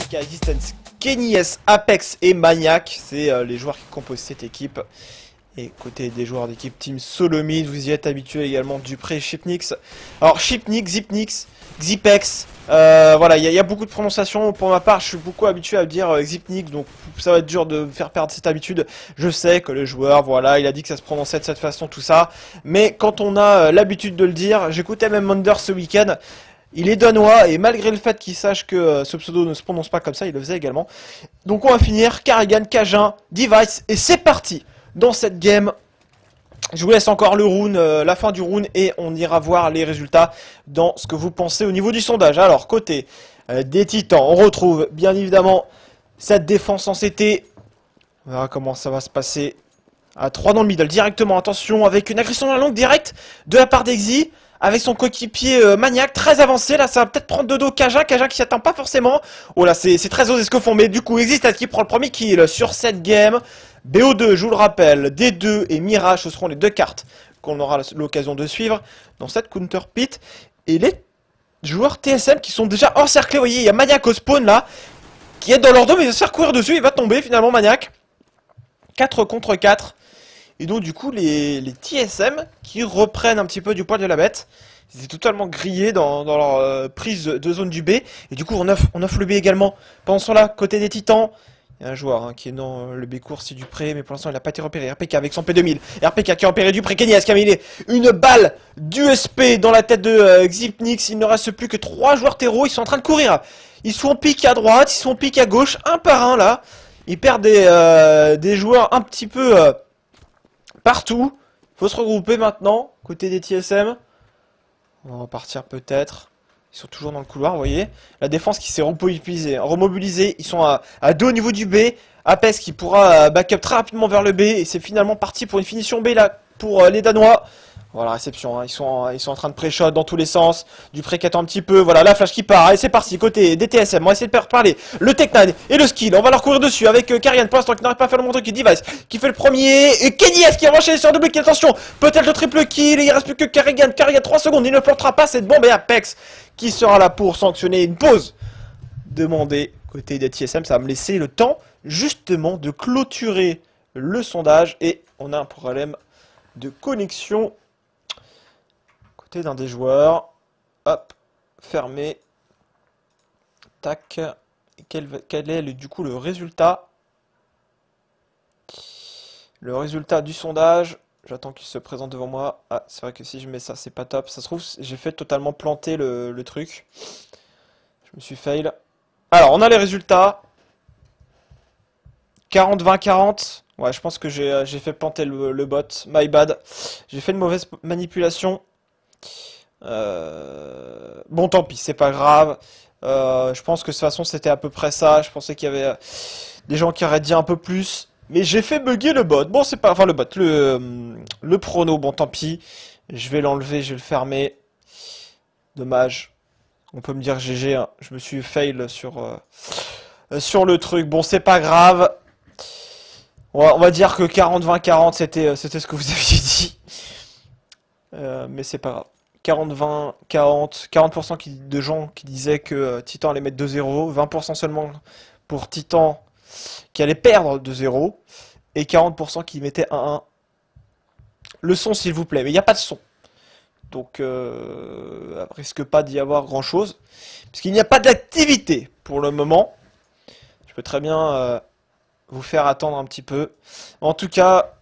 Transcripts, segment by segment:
APK Existence, Kenny S, Apex et Maniac. C'est les joueurs qui composent cette équipe. Et côté des joueurs d'équipe Team Solomid, vous y êtes habitués également, Dupré, Shipnix. Alors Shipnix, Zipnix, Xipex, voilà, il y a beaucoup de prononciations. Pour ma part, je suis beaucoup habitué à dire Xipnix, donc ça va être dur de me faire perdre cette habitude. Je sais que le joueur, voilà, il a dit que ça se prononçait de cette façon, tout ça. Mais quand on a l'habitude de le dire, j'écoutais même Monder ce week-end. Il est danois et malgré le fait qu'il sache que ce pseudo ne se prononce pas comme ça, il le faisait également. Donc on va finir, Karrigan, Cajun, Device, et c'est parti dans cette game. Je vous laisse encore le round, la fin du round, et on ira voir les résultats dans ce que vous pensez au niveau du sondage. Alors, côté des Titans, on retrouve bien évidemment cette défense en CT. On verra comment ça va se passer. À 3 dans le middle, directement, attention, avec une agression dans la longue directe de la part d'Exy. Avec son coéquipier Maniac, très avancé, là ça va peut-être prendre de dos Cajun qui s'y attend pas forcément. Oh là, c'est très osé ce que font, mais du coup, Exist qui prend le premier kill sur cette game. BO2, je vous le rappelle, D2 et Mirage, ce seront les deux cartes qu'on aura l'occasion de suivre dans cette Counter Pit. Et les joueurs TSM qui sont déjà encerclés, vous voyez, il y a Maniac au spawn là, qui est dans leur dos, mais il va se faire courir dessus, il va tomber finalement Maniac. 4 contre 4. Et donc du coup les TSM qui reprennent un petit peu du poil de la bête. Ils étaient totalement grillés dans leur prise de zone du B. Et du coup on offre le B également. Pendant ce temps-là, côté des Titans, il y a un joueur qui est dans le B court, c'est Dupré, mais pour l'instant il n'a pas été repéré. RPK avec son P2000. RPK qui a repéré Dupré, Kenny qui a mis une balle d'USP dans la tête de Xipnix. Il ne reste plus que 3 joueurs terreau, ils sont en train de courir. Ils sont en pique à droite, ils sont en pique à gauche, un par un là. Ils perdent des joueurs un petit peu... partout. Faut se regrouper maintenant, côté des TSM. On va repartir peut-être. Ils sont toujours dans le couloir, vous voyez. La défense qui s'est remobilisée. Ils sont à 2 au niveau du B. Apex qui pourra backup très rapidement vers le B. Et c'est finalement parti pour une finition B là pour les Danois. Voilà, réception, hein. Ils sont en train de pré-shot dans tous les sens. Dupré qui attend un petit peu. Voilà, la flash qui part. Allez, c'est parti. Côté des TSM, on va essayer de parler. Le Tech9 et le skill. On va leur courir dessus avec Karrigan pour l'instant qui n'arrive pas à faire le montre qui Device qui fait le premier. Et Kenny S qui a enchaîné sur double kill. Attention, peut-être le triple kill. Il reste plus que Karrigan. Karrigan 3 secondes. Il ne plantera pas cette bombe. Et Apex qui sera là pour sanctionner une pause demandée côté des TSM. Ça va me laisser le temps justement de clôturer le sondage. Et on a un problème de connexion côté d'un des joueurs. Hop, fermé. Tac. Et quel est du coup le résultat? Le résultat du sondage. J'attends qu'il se présente devant moi. Ah, c'est vrai que si je mets ça, c'est pas top. Ça se trouve, j'ai fait totalement planter le truc. Je me suis fail. Alors, on a les résultats. 40-20-40. Ouais, je pense que j'ai fait planter le bot. My bad. J'ai fait une mauvaise manipulation. Bon, tant pis, c'est pas grave. Je pense que de toute façon, c'était à peu près ça. Je pensais qu'il y avait des gens qui auraient dit un peu plus. Mais j'ai fait bugger le bot. Bon, c'est pas... Enfin, le bot. Le prono, bon, tant pis. Je vais l'enlever, je vais le fermer. Dommage. On peut me dire GG, hein. Je me suis fail sur le truc. Bon, c'est pas grave. On va dire que 40-20-40, c'était ce que vous aviez dit. Mais c'est pas grave. 40-20, 40% de gens qui disaient que Titan allait mettre 2-0, 20% seulement pour Titan qui allait perdre 2-0, et 40% qui mettaient 1-1. Le son s'il vous plaît, mais il n'y a pas de son. Donc, risque pas d'y avoir grand chose, parce qu'il n'y a pas d'activité pour le moment. Je peux très bien vous faire attendre un petit peu. En tout cas,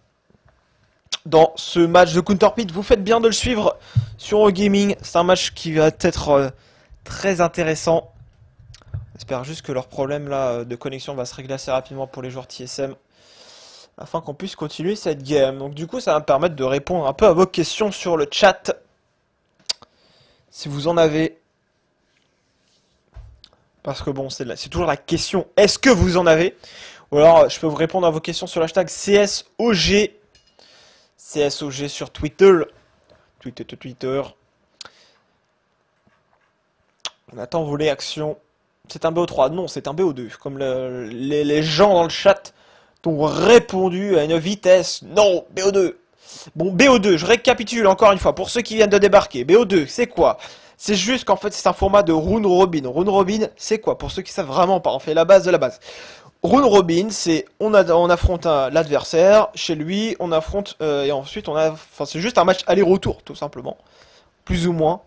dans ce match de Counter Pit, vous faites bien de le suivre sur Eurogaming. C'est un match qui va être très intéressant. J'espère juste que leur problème là de connexion va se régler assez rapidement pour les joueurs TSM, afin qu'on puisse continuer cette game. Donc du coup, ça va me permettre de répondre un peu à vos questions sur le chat, si vous en avez. Parce que bon, c'est toujours la question, est-ce que vous en avez? Ou alors, je peux vous répondre à vos questions sur l'hashtag CSOG. CSOG sur Twitter. Twitter. On attend vos réactions. C'est un BO3. Non, c'est un BO2. Comme les gens dans le chat t'ont répondu à une vitesse. Non, BO2. Bon, BO2, je récapitule encore une fois pour ceux qui viennent de débarquer. BO2, c'est quoi? C'est juste qu'en fait c'est un format de round robin. Round robin, c'est quoi? Pour ceux qui savent vraiment pas, on fait la base de la base. Round robin, c'est on affronte l'adversaire, chez lui, on affronte et ensuite enfin c'est juste un match aller-retour tout simplement, plus ou moins.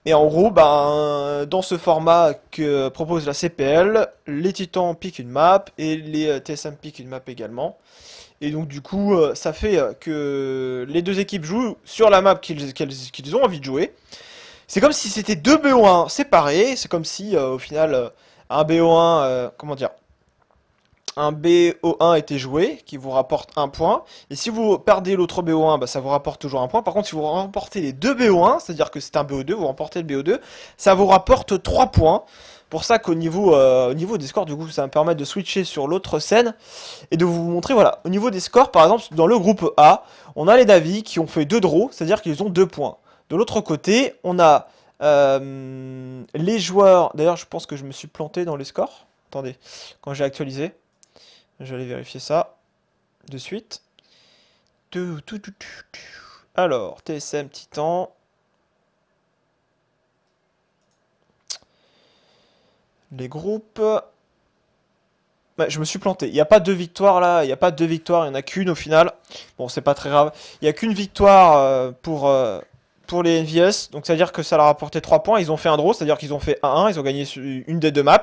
Et en gros, ben dans ce format que propose la CPL, les Titans piquent une map et les TSM piquent une map également. Et donc du coup, ça fait que les deux équipes jouent sur la map qu'ils ont envie de jouer. C'est comme si c'était deux BO1 séparés. C'est comme si au final un BO1, comment dire, un BO1 était joué, qui vous rapporte un point. Et si vous perdez l'autre BO1, bah, ça vous rapporte toujours un point. Par contre, si vous remportez les deux BO1, c'est-à-dire que c'est un BO2, vous remportez le BO2, ça vous rapporte 3 points. Pour ça qu'au niveau, au niveau des scores, du coup, ça va me permettre de switcher sur l'autre scène et de vous montrer, voilà, au niveau des scores, par exemple, dans le groupe A, on a les Navi qui ont fait 2 draws, c'est-à-dire qu'ils ont 2 points. De l'autre côté, on a les joueurs, d'ailleurs, je pense que je me suis planté dans les scores. Attendez, quand j'ai actualisé, je vais aller vérifier ça de suite. Alors, TSM Titan. Les groupes. Ouais, je me suis planté. Il n'y a pas 2 victoires là. Il n'y a pas 2 victoires. Il n'y en a qu'une au final. Bon, c'est pas très grave. Il n'y a qu'une victoire pour les NVS. Donc, c'est-à-dire que ça leur a apporté 3 points. Ils ont fait un draw. C'est-à-dire qu'ils ont fait 1-1. Ils ont gagné une des 2 maps.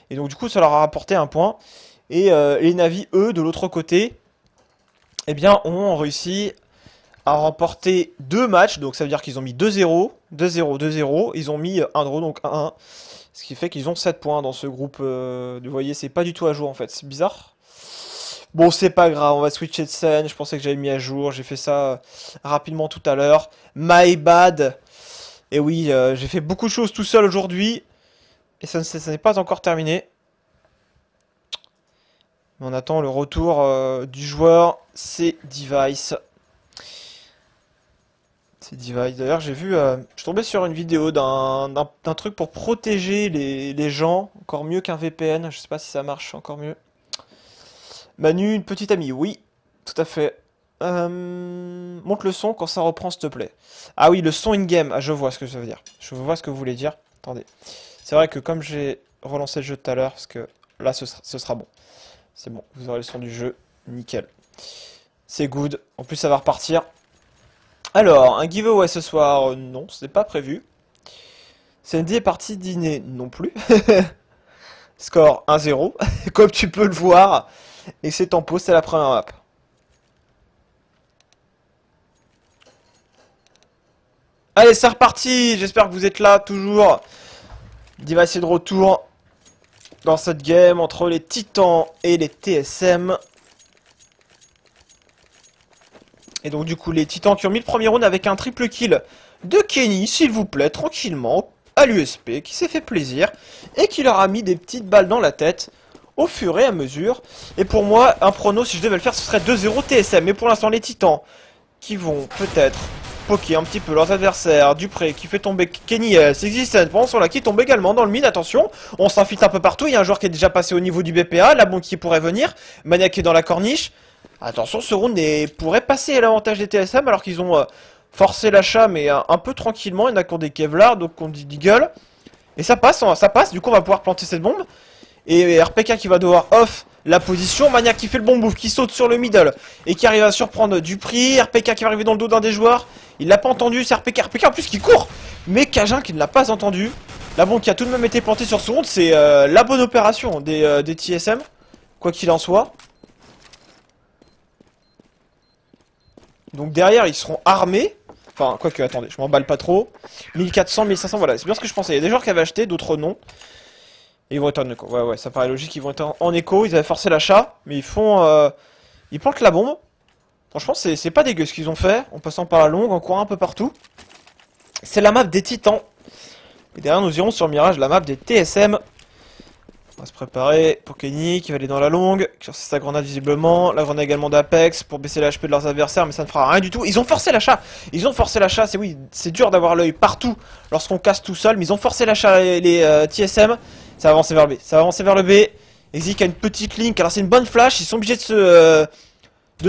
Et donc, du coup, ça leur a rapporté 1 point. Et les Navi, eux, de l'autre côté, eh bien, ont réussi à remporter 2 matchs. Donc, ça veut dire qu'ils ont mis 2-0. 2-0, 2-0. Ils ont mis un draw, donc 1-1. Ce qui fait qu'ils ont 7 points dans ce groupe. Vous voyez, c'est pas du tout à jour en fait. C'est bizarre. Bon, c'est pas grave. On va switcher de scène. Je pensais que j'avais mis à jour. J'ai fait ça rapidement tout à l'heure. My bad. Et oui, j'ai fait beaucoup de choses tout seul aujourd'hui. Et ça n'est pas encore terminé. Mais on attend le retour du joueur. C'est Device. C'est Device. D'ailleurs, j'ai vu, je suis tombé sur une vidéo d'un truc pour protéger les gens, encore mieux qu'un VPN. Je sais pas si ça marche encore mieux. Manu, une petite amie, oui, tout à fait. Monte le son quand ça reprend, s'il te plaît. Ah oui, le son in-game. Ah, je vois ce que ça veut dire. Je vois ce que vous voulez dire. Attendez. C'est vrai que comme j'ai relancé le jeu tout à l'heure, parce que là, ce sera bon. C'est bon, vous aurez le son du jeu. Nickel. C'est good. En plus, ça va repartir. Alors, un giveaway ce soir, non, ce n'est pas prévu. CND est parti dîner, non plus. Score 1-0, comme tu peux le voir. Et c'est en pause, c'est la première map. Allez, c'est reparti. J'espère que vous êtes là, toujours. Device est de retour dans cette game entre les Titans et les TSM. Et donc du coup les Titans qui ont mis le premier round avec un triple kill de Kenny, s'il vous plaît, tranquillement, à l'USP, qui s'est fait plaisir, et qui leur a mis des petites balles dans la tête, au fur et à mesure. Et pour moi, un prono, si je devais le faire, ce serait 2-0 TSM. Mais pour l'instant, les Titans, qui vont peut-être poker un petit peu leurs adversaires, Dupré, qui fait tomber Kenny S, Existent, pendant ce là qui tombe également dans le mid, attention, on s'infiltre un peu partout, il y a un joueur qui est déjà passé au niveau du BPA, la bombe qui pourrait venir, Maniac est dans la corniche. Attention, ce round pourrait passer à l'avantage des TSM alors qu'ils ont forcé l'achat, mais un peu tranquillement. Il y en a qui ont des Kevlar, donc qui ont des Deagle. Et ça passe, du coup on va pouvoir planter cette bombe. Et RPK qui va devoir off la position. Maniac qui fait le bon move, qui saute sur le middle et qui arrive à surprendre Dupri. RPK qui va arriver dans le dos d'un des joueurs. Il l'a pas entendu, c'est RPK. RPK en plus qui court, mais Cajun qui ne l'a pas entendu. La bombe qui a tout de même été plantée sur ce round, c'est la bonne opération des TSM, quoi qu'il en soit. Donc derrière, ils seront armés. Enfin, quoique, attendez, je m'emballe pas trop. 1400, 1500, voilà, c'est bien ce que je pensais. Il y a des joueurs qui avaient acheté, d'autres non. Et ils vont être en écho. Ouais, ça paraît logique, ils vont être en écho. Ils avaient forcé l'achat, mais ils font... ils plantent la bombe. Franchement, c'est pas dégueu ce qu'ils ont fait. En passant par la longue, en courant un peu partout. C'est la map des Titans. Et derrière, nous irons sur Mirage, la map des TSM. On va se préparer pour Kenny qui va aller dans la longue, qui a sa grenade visiblement, la grenade également d'Apex pour baisser l'HP de leurs adversaires, mais ça ne fera rien du tout. Ils ont forcé l'achat, c'est oui, c'est dur d'avoir l'œil partout lorsqu'on casse tout seul, mais ils ont forcé l'achat les TSM, ça va avancer vers le B, Exik a une petite link, alors c'est une bonne flash, ils sont obligés de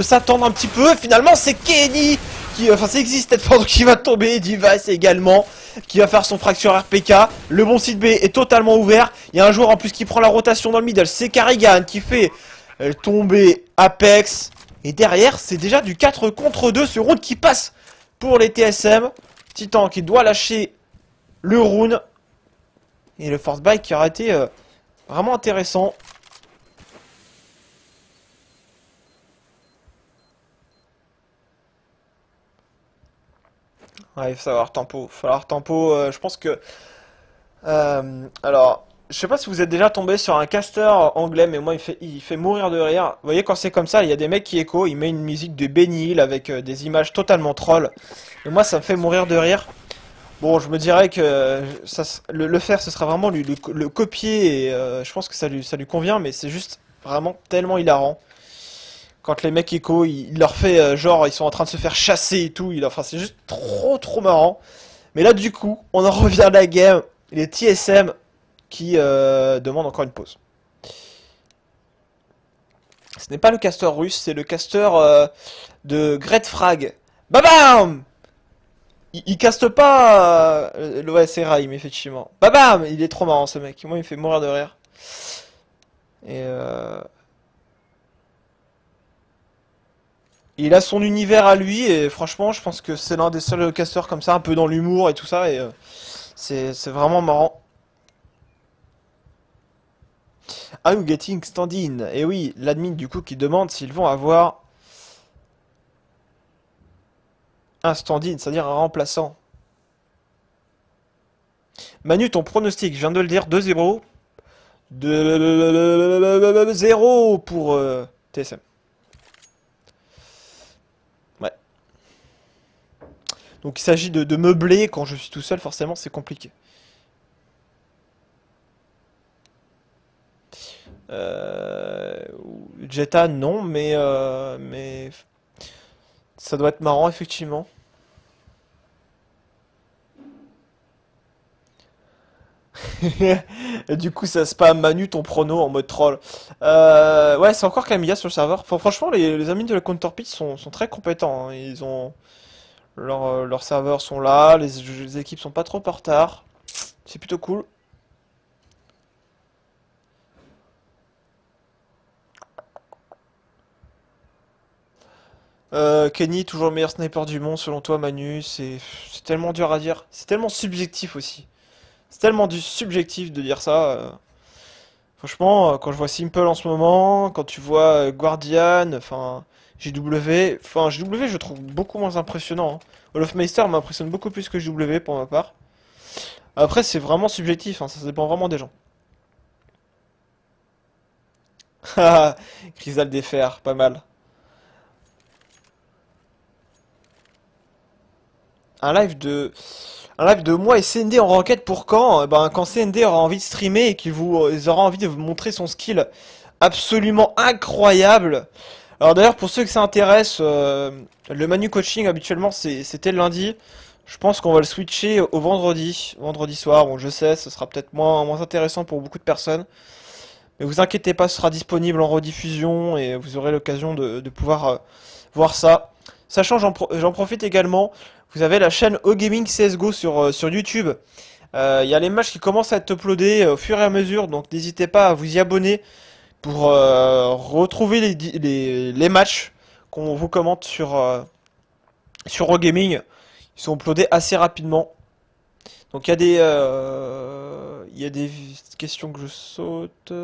s'attendre un petit peu, finalement c'est Kenny qui, enfin c'est Exist pardon, qui va tomber, Device également. qui va faire son fracture RPK. Le bon site B est totalement ouvert. Il y a un joueur en plus qui prend la rotation dans le middle. C'est Carrigan qui fait tomber Apex. Et derrière, c'est déjà du 4 contre 2 ce round qui passe pour les TSM. Titan qui doit lâcher le rune. Et le force bike qui aurait été vraiment intéressant. Ouais, il faut savoir tempo. Falloir tempo. Je pense que. Alors, je sais pas si vous êtes déjà tombé sur un caster anglais, mais moi il fait mourir de rire. Vous voyez, quand c'est comme ça, il y a des mecs qui écho. Il met une musique de Benny Hill avec des images totalement troll. Et moi, ça me fait mourir de rire. Bon, je me dirais que le faire, ce sera vraiment le copier. Et je pense que ça lui convient, mais c'est juste vraiment tellement hilarant. Quand les mecs écho, il leur fait genre ils sont en train de se faire chasser et tout. Enfin, c'est juste trop trop marrant. Mais là, du coup, on en revient à la game. Les TSM qui demandent encore une pause. Ce n'est pas le caster russe, c'est le caster de Great Frag. Babam! Il caste pas. Ouais, c'est Raim, effectivement. Babam! Il est trop marrant ce mec. Moi, il me fait mourir de rire. Et il a son univers à lui, et franchement, je pense que c'est l'un des seuls casters comme ça, un peu dans l'humour et tout ça, et c'est vraiment marrant. Are you getting stand-in? Et oui, l'admin du coup qui demande s'ils vont avoir un stand-in, c'est-à-dire un remplaçant. Manu, ton pronostic, je viens de le dire, 2-0. 2-0 pour TSM. Ouais. Donc il s'agit de meubler, quand je suis tout seul, forcément c'est compliqué. Euh, Jetta, non, mais ça doit être marrant, effectivement. Et du coup, ça spam Manu ton prono en mode troll. Ouais, c'est encore Camilla sur le serveur. Enfin, franchement, les amis de la Counterpit sont très compétents, hein. Ils ont leurs serveurs sont là, les équipes sont pas trop en retard. C'est plutôt cool. Kenny, toujours le meilleur sniper du monde selon toi, Manu. C'est tellement dur à dire. C'est tellement subjectif aussi. C'est tellement du subjectif de dire ça. Franchement, quand je vois Simple en ce moment, quand tu vois Guardian, enfin JW, enfin JW je le trouve beaucoup moins impressionnant, hein. Olofmeister m'impressionne beaucoup plus que JW pour ma part. Après c'est vraiment subjectif, hein, ça dépend vraiment des gens. Haha, Chrysal des Fers, pas mal. Un live de un live de moi et CND en ranked pour quand? Ben quand CND aura envie de streamer et qu'il aura envie de vous montrer son skill absolument incroyable. Alors d'ailleurs, pour ceux que ça intéresse, le Manu Coaching habituellement c'était le lundi. Je pense qu'on va le switcher au vendredi soir. Bon, je sais, ce sera peut-être moins intéressant pour beaucoup de personnes. Mais vous inquiétez pas, ce sera disponible en rediffusion et vous aurez l'occasion de pouvoir voir ça. Sachant, j'en profite également, vous avez la chaîne OGaming CSGO sur YouTube. Il y a les matchs qui commencent à être uploadés au fur et à mesure, donc n'hésitez pas à vous y abonner pour retrouver les matchs qu'on vous commente sur OGaming. Ils sont uploadés assez rapidement. Donc il y a des questions que je saute.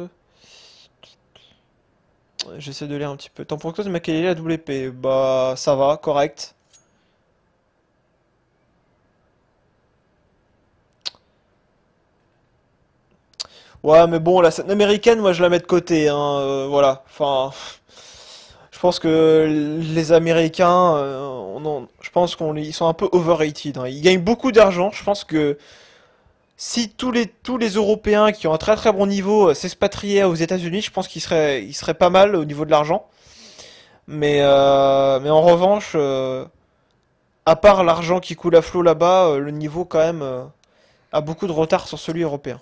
J'essaie de lire un petit peu. Tant pour cause de Makelele à WP. Bah ça va, correct. Ouais, mais bon, la scène américaine, moi je la mets de côté, hein, voilà. Enfin, je pense que les Américains, je pense ils sont un peu overrated, hein. Ils gagnent beaucoup d'argent. Je pense que si tous les Européens qui ont un très très bon niveau s'expatriaient aux États-Unis, je pense qu'ils seraient pas mal au niveau de l'argent. Mais en revanche, à part l'argent qui coule à flot là-bas, le niveau quand même a beaucoup de retard sur celui européen.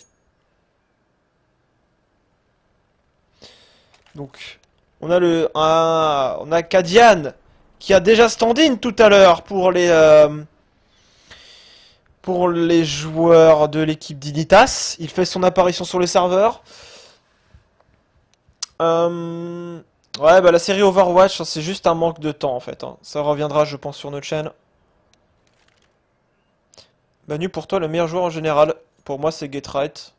Donc, on a Kadian qui a déjà stand-in tout à l'heure pour les joueurs de l'équipe d'Initas. Il fait son apparition sur le serveur. Ouais, bah la série Overwatch, c'est juste un manque de temps en fait. Hein. Ça reviendra, je pense, sur notre chaîne. Manu, pour toi, le meilleur joueur en général, pour moi, c'est Getright.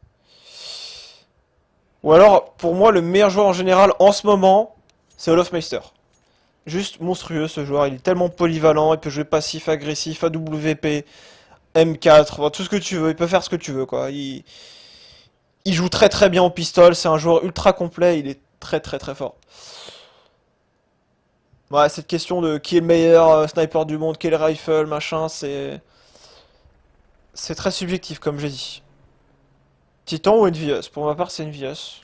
Ou alors, pour moi, le meilleur joueur en général en ce moment, c'est Olofmeister. Juste monstrueux ce joueur, il est tellement polyvalent, il peut jouer passif, agressif, AWP, M4, enfin, tout ce que tu veux, il peut faire ce que tu veux quoi. Il joue très très bien au pistol, c'est un joueur ultra complet, il est très très très fort. Ouais, cette question de qui est le meilleur sniper du monde, quel rifle, machin, c'est très subjectif comme j'ai dit. Titan ou Envious? Pour ma part, c'est Envious.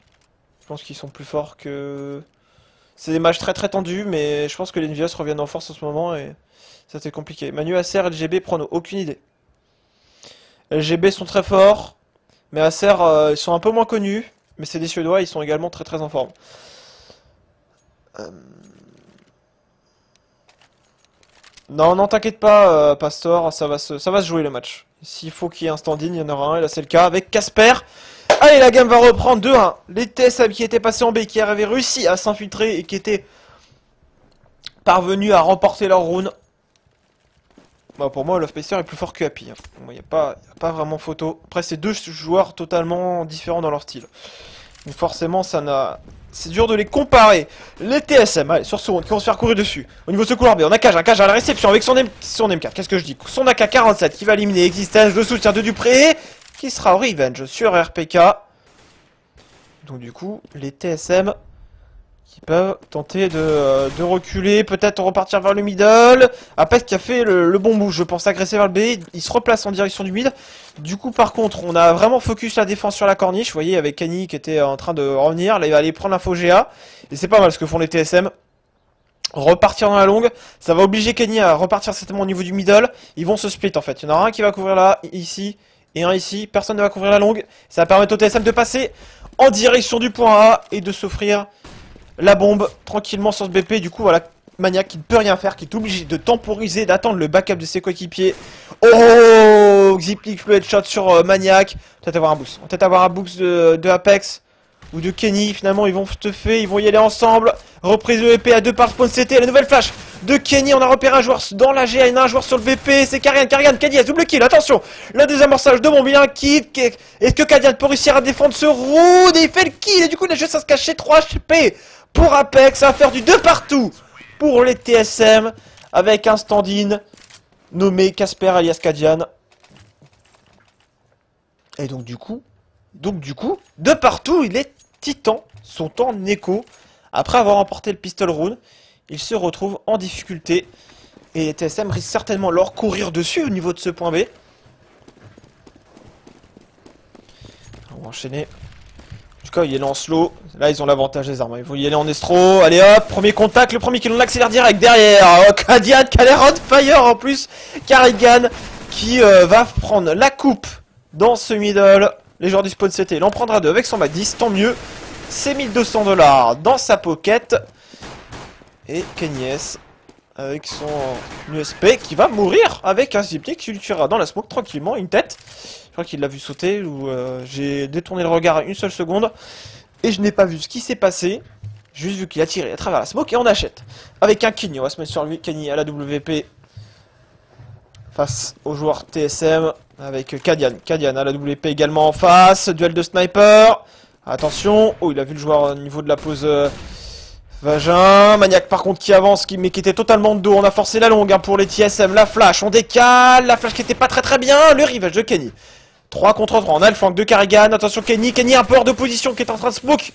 Je pense qu'ils sont plus forts que... C'est des matchs très très tendus, mais je pense que les Envious reviennent en force en ce moment et ça c'était compliqué. Manu, Acer, LGB, Prono, aucune idée. LGB sont très forts, mais Acer, ils sont un peu moins connus, mais c'est des Suédois, ils sont également très très en forme. Non, non, t'inquiète pas, Pastor, ça va se jouer le match. S'il faut qu'il y ait un stand-in, il y en aura un, et là c'est le cas avec Casper. Allez, la game va reprendre 2-1. Les TSM qui étaient passés en B, qui avaient réussi à s'infiltrer et qui étaient parvenus à remporter leur round. Bah, pour moi, Olofmeister est plus fort que Happy. Hein. Il n'y a pas vraiment photo. Après, c'est deux joueurs totalement différents dans leur style. Donc forcément, ça n'a... C'est dur de les comparer. Les TSM, allez, sur ce round, qui vont se faire courir dessus. Au niveau de ce couloir B, on a un cage à la réception avec son M4. Qu'est-ce que je dis? Son AK-47 qui va éliminer Existence, le soutien de Dupré, qui sera au revenge sur RPK. Donc du coup, les TSM qui peuvent tenter de reculer, peut-être repartir vers le middle. Apex qui a fait le bon move, je pense, agresser vers le B. Il se replace en direction du mid. Du coup, par contre, on a vraiment focus la défense sur la corniche. Vous voyez, avec Kenny qui était en train de revenir. Là, il va aller prendre l'info GA. Et c'est pas mal ce que font les TSM. Repartir dans la longue. Ça va obliger Kenny à repartir certainement au niveau du middle. Ils vont se split, en fait. Il y en aura un qui va couvrir là, ici, et un ici. Personne ne va couvrir la longue. Ça va permettre au TSM de passer en direction du point A et de s'offrir la bombe tranquillement sur ce BP. Du coup, voilà, Maniac qui ne peut rien faire, qui est obligé de temporiser, d'attendre le backup de ses coéquipiers. Oh, Xipnik le headshot sur Maniac. Peut-être avoir un boost. Peut-être avoir un boost de Apex ou de Kenny. Finalement, ils vont stuffer, ils vont y aller ensemble. Reprise de BP à 2 par spawn CT. La nouvelle flash de Kenny. On a repéré un joueur dans la GA, il y a un joueur sur le BP. C'est Karian. Kadias, double kill. Attention, le désamorçage de bombe. Il y a un kit. Est-ce que Kadian peut réussir à défendre ce round? Et il fait le kill. Et du coup, il a juste à se cacher 3 HP. Pour Apex, ça va faire du 2 partout pour les TSM avec un stand-in nommé Casper alias Kadian. Et donc du coup, de partout, les Titans sont en écho. Après avoir remporté le pistol round, ils se retrouvent en difficulté. Et les TSM risquent certainement leur courir dessus au niveau de ce point B. On va enchaîner. En tout cas, il est en slow. Là, ils ont l'avantage des armes. Il faut y aller en estro. Allez hop, premier contact. Le premier kill, on accélère direct derrière. Oh, Kadian qui a l'air on fire en plus. Karigan qui va prendre la coupe dans ce middle. Les joueurs du spawn CT, il en prendra 2 avec son mat 10. Tant mieux. C'est 1200 $ dans sa pocket. Et Kenyes avec son USP qui va mourir avec un Zipnik qui lui tuera dans la smoke tranquillement. Une tête. Je crois qu'il l'a vu sauter, ou j'ai détourné le regard une seule seconde, et je n'ai pas vu ce qui s'est passé, juste vu qu'il a tiré à travers la smoke, et on achète. Avec un Kenny, on va se mettre sur lui, Kenny à la WP, face au joueur TSM, avec Kadian à la WP également en face, duel de sniper, attention, oh il a vu le joueur au niveau de la pause Vagin, Maniac par contre qui avance, mais qui était totalement de dos, on a forcé la longue hein, pour les TSM, la flash, on décale, la flash qui était pas très bien, le rivage de Kenny. 3 contre 3, on a le flank de Karigan, attention Kenny un peu hors de position qui est en train de smoke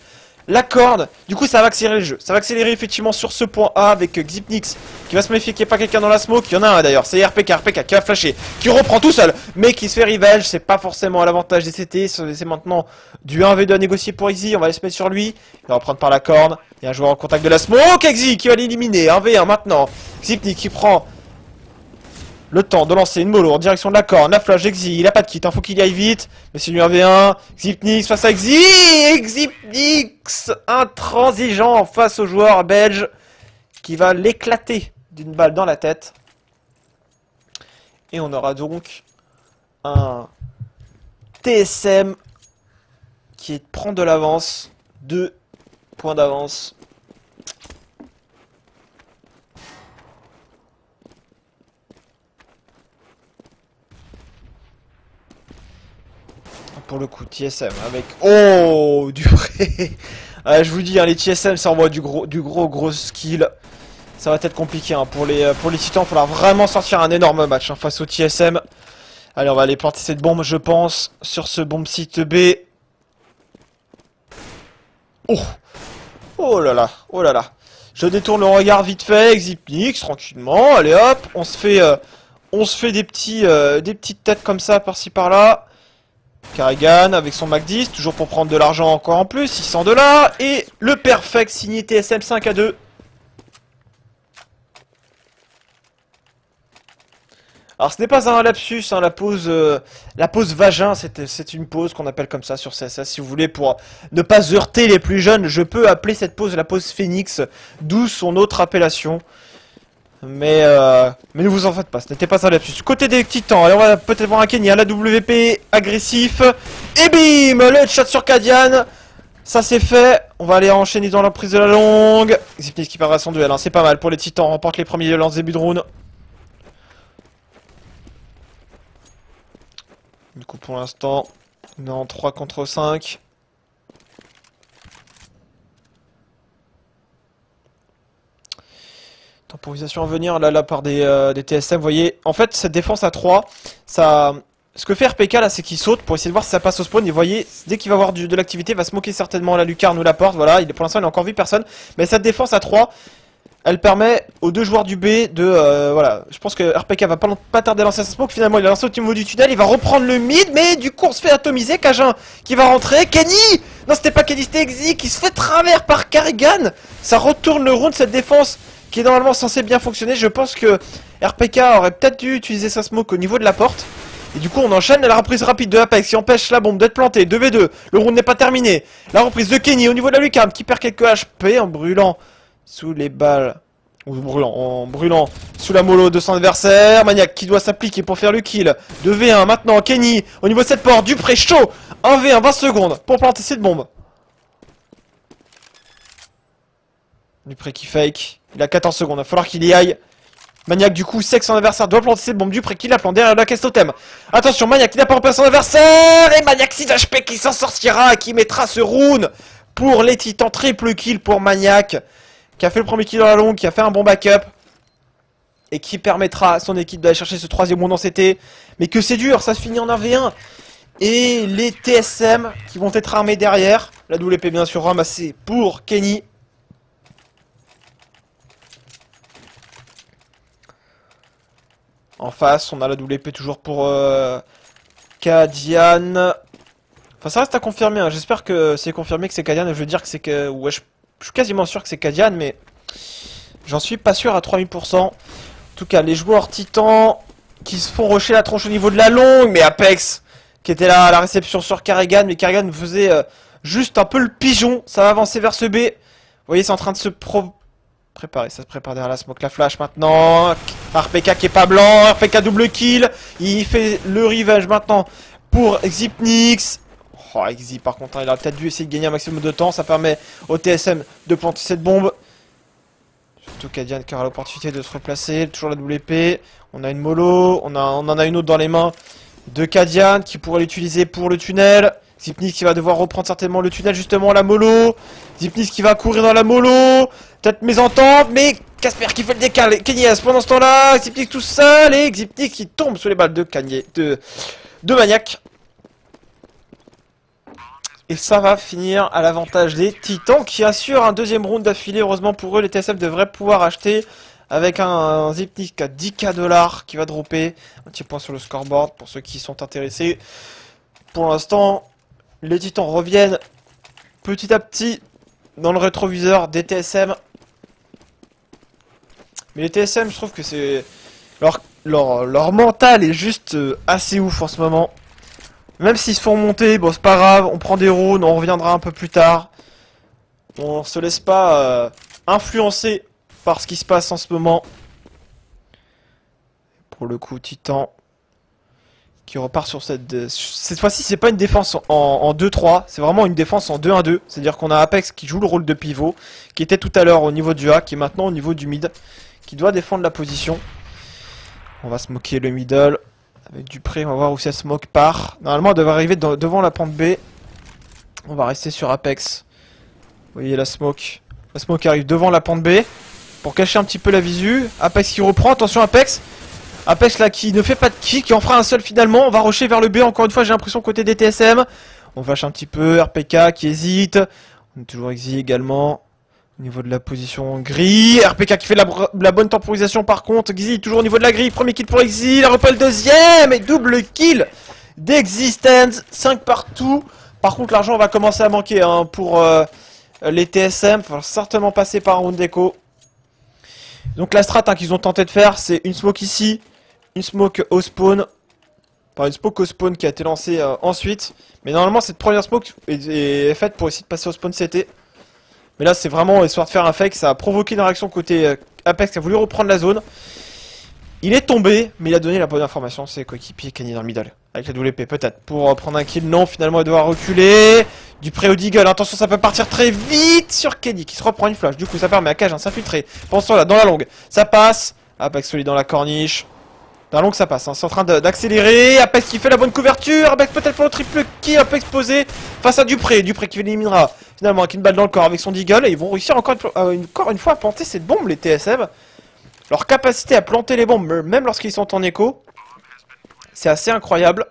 la corde. Du coup ça va accélérer le jeu, ça va accélérer effectivement sur ce point A avec Xipnix qui va se méfier qu'il n'y ait pas quelqu'un dans la smoke. Il y en a un d'ailleurs, c'est RPK qui va flasher, qui reprend tout seul, mais qui se fait revenge, c'est pas forcément à l'avantage des CT, c'est maintenant du 1v2 à négocier pour Exy, on va aller se mettre sur lui, il va reprendre par la corde, il y a un joueur en contact de la smoke, Exy qui va l'éliminer, 1v1 maintenant, Xipnix qui prend le temps de lancer une mollo en direction de la corne, la flash Exy, il a pas de kit, faut qu'il y aille vite, mais c'est lui 1v1, Xipnix face à Exy, Xipnix intransigeant face au joueur belge qui va l'éclater d'une balle dans la tête. Et on aura donc un TSM qui prend de l'avance. 2 points d'avance. Pour le coup, TSM avec... Oh, du vrai. Je vous dis, hein, les TSM, ça envoie du gros skill. Ça va être compliqué hein. Pour les titans, il faudra vraiment sortir un énorme match hein, face au TSM. Allez, on va aller planter cette bombe, je pense, sur ce bombe site B. Oh, oh là là, oh là là. Je détourne le regard vite fait, Xypnix, tranquillement. Allez hop, on se fait des petites têtes comme ça, par-ci par-là. Karrigan avec son Mac 10, toujours pour prendre de l'argent encore en plus, 600 $. Et le perfect signé TSM 5-2. Alors ce n'est pas un lapsus, hein, la pause vagin, c'est une pause qu'on appelle comme ça sur CSS. Si vous voulez, pour ne pas heurter les plus jeunes, je peux appeler cette pause la pause Phoenix, d'où son autre appellation. Mais ne vous en faites pas, ce n'était pas un lapsus. Côté des titans, allez, on va peut-être voir un Kenny à la WP, agressif. Et bim, le shot sur Kadian. Ça c'est fait, on va aller enchaîner dans la prise de la longue. Xypnix qui perdra son duel, hein. C'est pas mal pour les titans, on remporte les premiers lance début de round. Du coup pour l'instant, on est en 3 contre 5. Temporisation à venir là par des TSM, vous voyez. En fait cette défense à 3, ça... Ce que fait RPK là, c'est qu'il saute pour essayer de voir si ça passe au spawn. Et vous voyez, dès qu'il va avoir de l'activité, il va smoker certainement la lucarne ou la porte. Voilà, pour l'instant il n'a encore vu personne. Mais cette défense à 3, elle permet aux deux joueurs du B de... voilà, je pense que RPK va pas tarder à lancer sa smoke. Finalement il a lancé au niveau du tunnel, il va reprendre le mid. Mais du coup on se fait atomiser, Cajun qui va rentrer. Kenny! Non c'était pas Kenny, c'était Exy qui se fait travers par Karrigan. Ça retourne le round, cette défense qui est normalement censée bien fonctionner. Je pense que RPK aurait peut-être dû utiliser sa smoke au niveau de la porte. Et du coup on enchaîne la reprise rapide de Apex qui empêche la bombe d'être plantée, 2v2, le round n'est pas terminé. La reprise de Kenny au niveau de la lucarne qui perd quelques HP en brûlant sous les balles, ou en brûlant sous la mollo de son adversaire. Maniac qui doit s'appliquer pour faire le kill, 2v1 maintenant, Kenny au niveau de cette porte, Dupré chaud, 1v1, 20 secondes pour planter cette bombe. Dupré qui fake, il a 14 secondes, il va falloir qu'il y aille. Maniac du coup sait que son adversaire doit planter cette bombe. Dupré qui la plante derrière la caisse totem. Attention, Maniac qui n'a pas repéré son adversaire. Et Maniac 6 HP qui s'en sortira, qui mettra ce round pour les titans. Triple kill pour Maniac, qui a fait le premier kill dans la longue, qui a fait un bon backup. Et qui permettra à son équipe d'aller chercher ce troisième round en CT. Mais que c'est dur, ça se finit en 1v1. Et les TSM qui vont être armés derrière. La WP bien sûr ramassée pour Kenny. En face, on a la WP toujours pour Kadian. Enfin, ça reste à confirmer. Hein. J'espère que c'est confirmé que c'est Kadian. Je veux dire que c'est que... Ouais, je suis quasiment sûr que c'est Kadian, mais... J'en suis pas sûr à 3000%. En tout cas, les joueurs titans qui se font rusher la tronche au niveau de la longue. Mais Apex, qui était là à la réception sur Karrigan. Mais Karrigan faisait juste un peu le pigeon. Ça va avancer vers ce B. Vous voyez, c'est en train de se préparer, ça se prépare derrière la smoke, la flash maintenant. RPK qui est pas blanc, RPK double kill. Il fait le revenge maintenant pour Xypnix. Oh, Xy par contre, hein, il a peut-être dû essayer de gagner un maximum de temps. Ça permet au TSM de planter cette bombe. Surtout Kadian qui aura l'opportunité de se replacer. Toujours la WP. On a une mollo, on en a une autre dans les mains de Kadian qui pourrait l'utiliser pour le tunnel. Xypnix qui va devoir reprendre certainement le tunnel, justement la mollo. Xypnix qui va courir dans la mollo. Peut-être mésentente, mais Casper qui fait le décal. Kenyes pendant ce temps-là. Xypnix tout seul. Et Xypnix qui tombe sous les balles de Maniac. Et ça va finir à l'avantage des titans qui assurent un deuxième round d'affilée. Heureusement pour eux, les TSM devraient pouvoir acheter avec un Xypnix à 10K $ qui va dropper. Un petit point sur le scoreboard pour ceux qui sont intéressés. Pour l'instant, les titans reviennent petit à petit dans le rétroviseur des TSM. Mais les TSM, je trouve que c'est... Leur mental est juste assez ouf en ce moment. Même s'ils se font monter, bon c'est pas grave, on prend des rounds, on reviendra un peu plus tard. On se laisse pas influencer par ce qui se passe en ce moment. Pour le coup, Titan qui repart sur cette fois-ci, c'est pas une défense en 2-3, c'est vraiment une défense en 2-1-2. C'est-à-dire qu'on a Apex qui joue le rôle de pivot, qui était tout à l'heure au niveau du A, qui est maintenant au niveau du mid, qui doit défendre la position. On va smoker le middle avec Dupré, on va voir où cette smoke part. Normalement, elle devrait arriver devant la pente B. On va rester sur Apex. Vous voyez la smoke. La smoke arrive devant la pente B pour cacher un petit peu la visu. Apex qui reprend, attention Apex. Apex là qui ne fait pas de kill, qui en fera un seul finalement. On va rusher vers le B encore une fois, j'ai l'impression côté des TSM. On vache un petit peu, RPK qui hésite. On est toujours exil également. Au niveau de la position gris. RPK qui fait la bonne temporisation par contre. Exil toujours au niveau de la grille. Premier kill pour exil. La repelle deuxième. Et double kill d'Existence. 5 partout. Par contre l'argent va commencer à manquer hein, pour les TSM. Il va certainement passer par un round d'écho. Donc la strat hein, qu'ils ont tenté de faire, c'est une smoke ici. Une smoke au spawn. Enfin une smoke au spawn qui a été lancée ensuite. Mais normalement cette première smoke est faite pour essayer de passer au spawn CT. Mais là c'est vraiment histoire de faire un fake. Ça a provoqué une réaction côté Apex qui a voulu reprendre la zone. Il est tombé, mais il a donné la bonne information. C'est coéquipier Kenny dans le middle. Avec la WP peut-être. Pour prendre un kill. Non, finalement il doit reculer. Dupré au Deagle. Attention, ça peut partir très vite sur Kenny qui se reprend une flash. Du coup ça permet à Cage de s'infiltrer. Pensons là, dans la longue. Ça passe. Apex solide dans la corniche. Dans la longue ça passe. Hein. C'est en train d'accélérer. Apex qui fait la bonne couverture. Apex peut-être pour le triple kill. Apex posé face à Dupré. Dupré qui éliminera finalement avec une balle dans le corps avec son Deagle. Et ils vont réussir encore une fois à planter cette bombe les TSM. Leur capacité à planter les bombes, même lorsqu'ils sont en écho, c'est assez incroyable.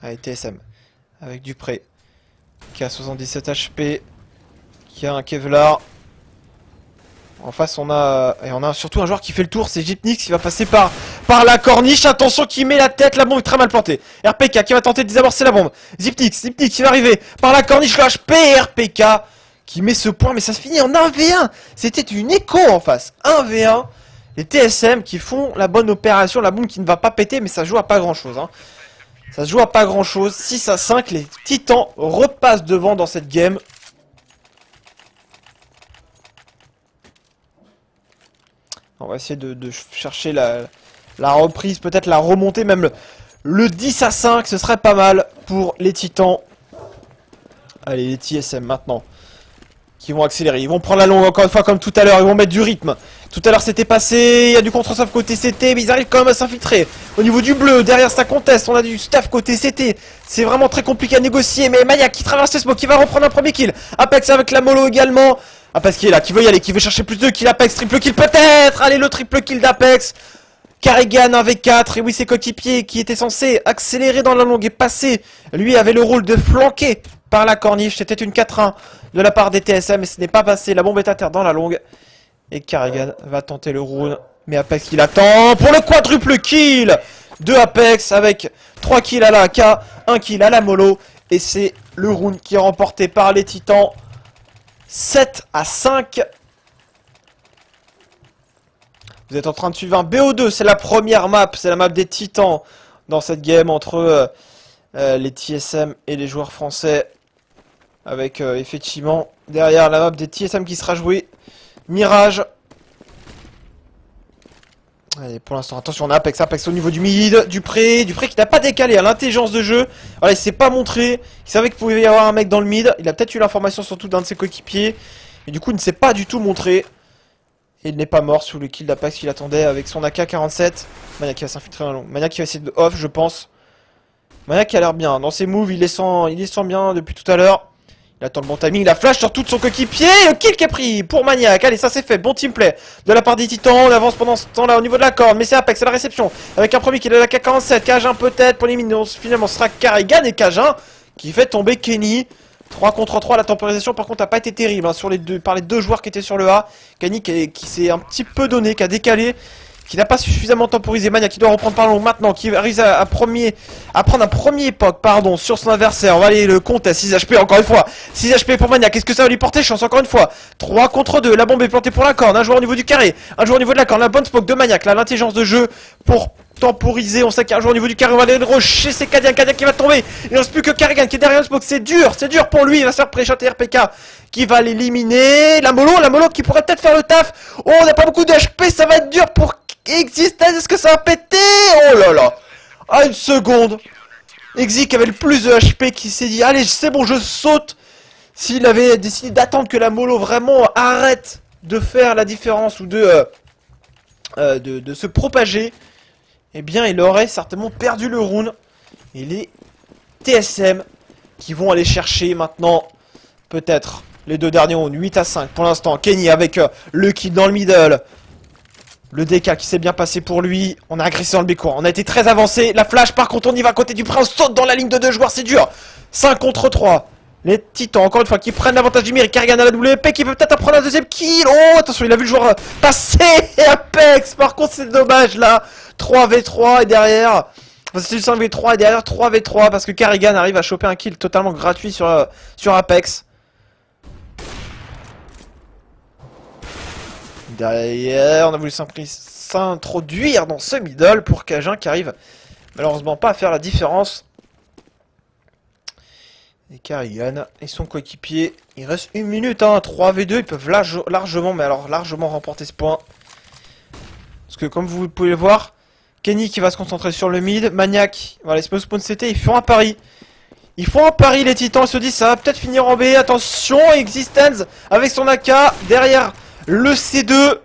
Allez, TSM, avec Dupré, qui a 77 HP, qui a un Kevlar. En face, on a surtout un joueur qui fait le tour, c'est Gypnix qui va passer par la corniche. Attention, qui met la tête, la bombe est très mal plantée. RPK qui va tenter de désamorcer la bombe. Gypnix qui va arriver par la corniche, le HP, RPK qui met ce point, mais ça se finit en 1v1. C'était une écho en face, 1v1. Les TSM qui font la bonne opération, la bombe qui ne va pas péter, mais ça joue à pas grand chose. Hein. Ça se joue à pas grand chose. 6 à 5, les Titans repassent devant dans cette game. On va essayer de chercher la reprise, peut-être la remontée, même le 10 à 5, ce serait pas mal pour les Titans. Allez, les TSM maintenant. Qui vont accélérer, ils vont prendre la longue encore une fois comme tout à l'heure, ils vont mettre du rythme. Tout à l'heure c'était passé, il y a du contre-sauf côté CT, mais ils arrivent quand même à s'infiltrer. Au niveau du bleu, derrière ça conteste, on a du staff côté CT. C'est vraiment très compliqué à négocier, mais Maniac qui traverse les smokes, qui va reprendre un premier kill. Apex avec la mollo également. Apex qui est là, qui veut y aller, qui veut chercher plus de kills. Apex, triple kill peut-être. Allez, le triple kill d'Apex. Carrigan 1v4, et oui c'est coéquipier qui était censé accélérer dans la longue et passer. Lui avait le rôle de flanquer par la corniche, c'était une 4-1 de la part des TSM, mais ce n'est pas passé, la bombe est à terre dans la longue. Et Carrigan va tenter le round, mais Apex qui l'attend pour le quadruple kill de Apex avec 3 kills à la AK, 1 kill à la mollo. Et c'est le round qui est remporté par les Titans, 7 à 5. Vous êtes en train de suivre un BO2, c'est la première map, c'est la map des Titans dans cette game entre les TSM et les joueurs français. Avec effectivement derrière la map des TSM qui sera jouée. Mirage. Allez, pour l'instant, attention, on a Apex au niveau du mid. Dupré qui n'a pas décalé à l'intelligence de jeu. Voilà, il s'est pas montré. Il savait qu'il pouvait y avoir un mec dans le mid. Il a peut-être eu l'information surtout d'un de ses coéquipiers. Et du coup, il ne s'est pas du tout montré. Et il n'est pas mort sous le kill d'Apex qu'il attendait avec son AK-47. Maniac qui va s'infiltrer dans long. Maniac qui va essayer de off, je pense. Maniac qui a l'air bien. Dans ses moves, il les sent bien depuis tout à l'heure. Il attend le bon timing, il a flash sur tout son coéquipier. Le kill qui est pris pour Maniac. Allez, ça c'est fait. Bon team play de la part des Titans. On avance pendant ce temps-là au niveau de la corde. Mais c'est Apex à la réception. Avec un premier kill de la AK-47. Cajun peut-être pour les minions. Finalement, ce sera Carrigan et Cajun qui fait tomber Kenny. 3 contre 3, la temporisation par contre n'a pas été terrible hein, par les deux joueurs qui étaient sur le A. Kenny qui s'est un petit peu donné, qui a décalé, qui n'a pas suffisamment temporisé. Maniac qui doit reprendre par long maintenant, qui arrive à prendre un premier poke sur son adversaire. On va aller le compte à 6 HP encore une fois. 6 HP pour Maniac, est-ce que ça va lui porter chance encore une fois? 3 contre 2, la bombe est plantée pour la corne. Un joueur au niveau du carré, un joueur au niveau de la corne. La bonne spoke de Maniac, là l'intelligence de jeu pour temporiser. On sait qu'il y a un joueur au niveau du carré, on va aller le rusher, c'est Cadian qui va tomber. Il ne reste plus que Carrigan qui est derrière le smoke, c'est dur pour lui. Il va se faire pré-shot et RPK qui va l'éliminer. La mollo qui pourrait peut-être faire le taf. Oh, on n'a pas beaucoup de HP, ça va être dur pour Existence, est-ce que ça va péter? Oh là là. à une seconde. Exi qui avait le plus de HP qui s'est dit allez c'est bon je saute. S'il avait décidé d'attendre que la mollo vraiment arrête de faire la différence ou de se propager, eh bien il aurait certainement perdu le round. Et les TSM qui vont aller chercher maintenant peut-être les deux derniers rounds, 8 à 5 pour l'instant. Kenny avec le kill dans le middle. Le DK qui s'est bien passé pour lui. On a agressé dans le B-court. On a été très avancé. La flash par contre on y va à côté du pré. On saute dans la ligne de deux joueurs. C'est dur. 5 contre 3. Les Titans encore une fois qui prennent l'avantage numérique. Carrigan à la WP qui peut peut-être prendre la deuxième kill. Oh attention il a vu le joueur passer. Apex par contre c'est dommage là. 3v3 et derrière... Enfin, c'est du 5v3 et derrière 3v3 parce que Carrigan arrive à choper un kill totalement gratuit sur Apex. Derrière, on a voulu s'introduire dans ce middle pour Cajun qui arrive malheureusement pas à faire la différence. Et Carrigan et son coéquipier, il reste une minute, hein, 3v2, ils peuvent largement, mais alors largement remporter ce point. Parce que comme vous pouvez le voir, Kenny qui va se concentrer sur le mid, Maniac, voilà, ils se spawn CT, ils font un pari. Ils font un pari les Titans, ils se disent ça va peut-être finir en B, attention, Existence avec son AK, derrière le C2,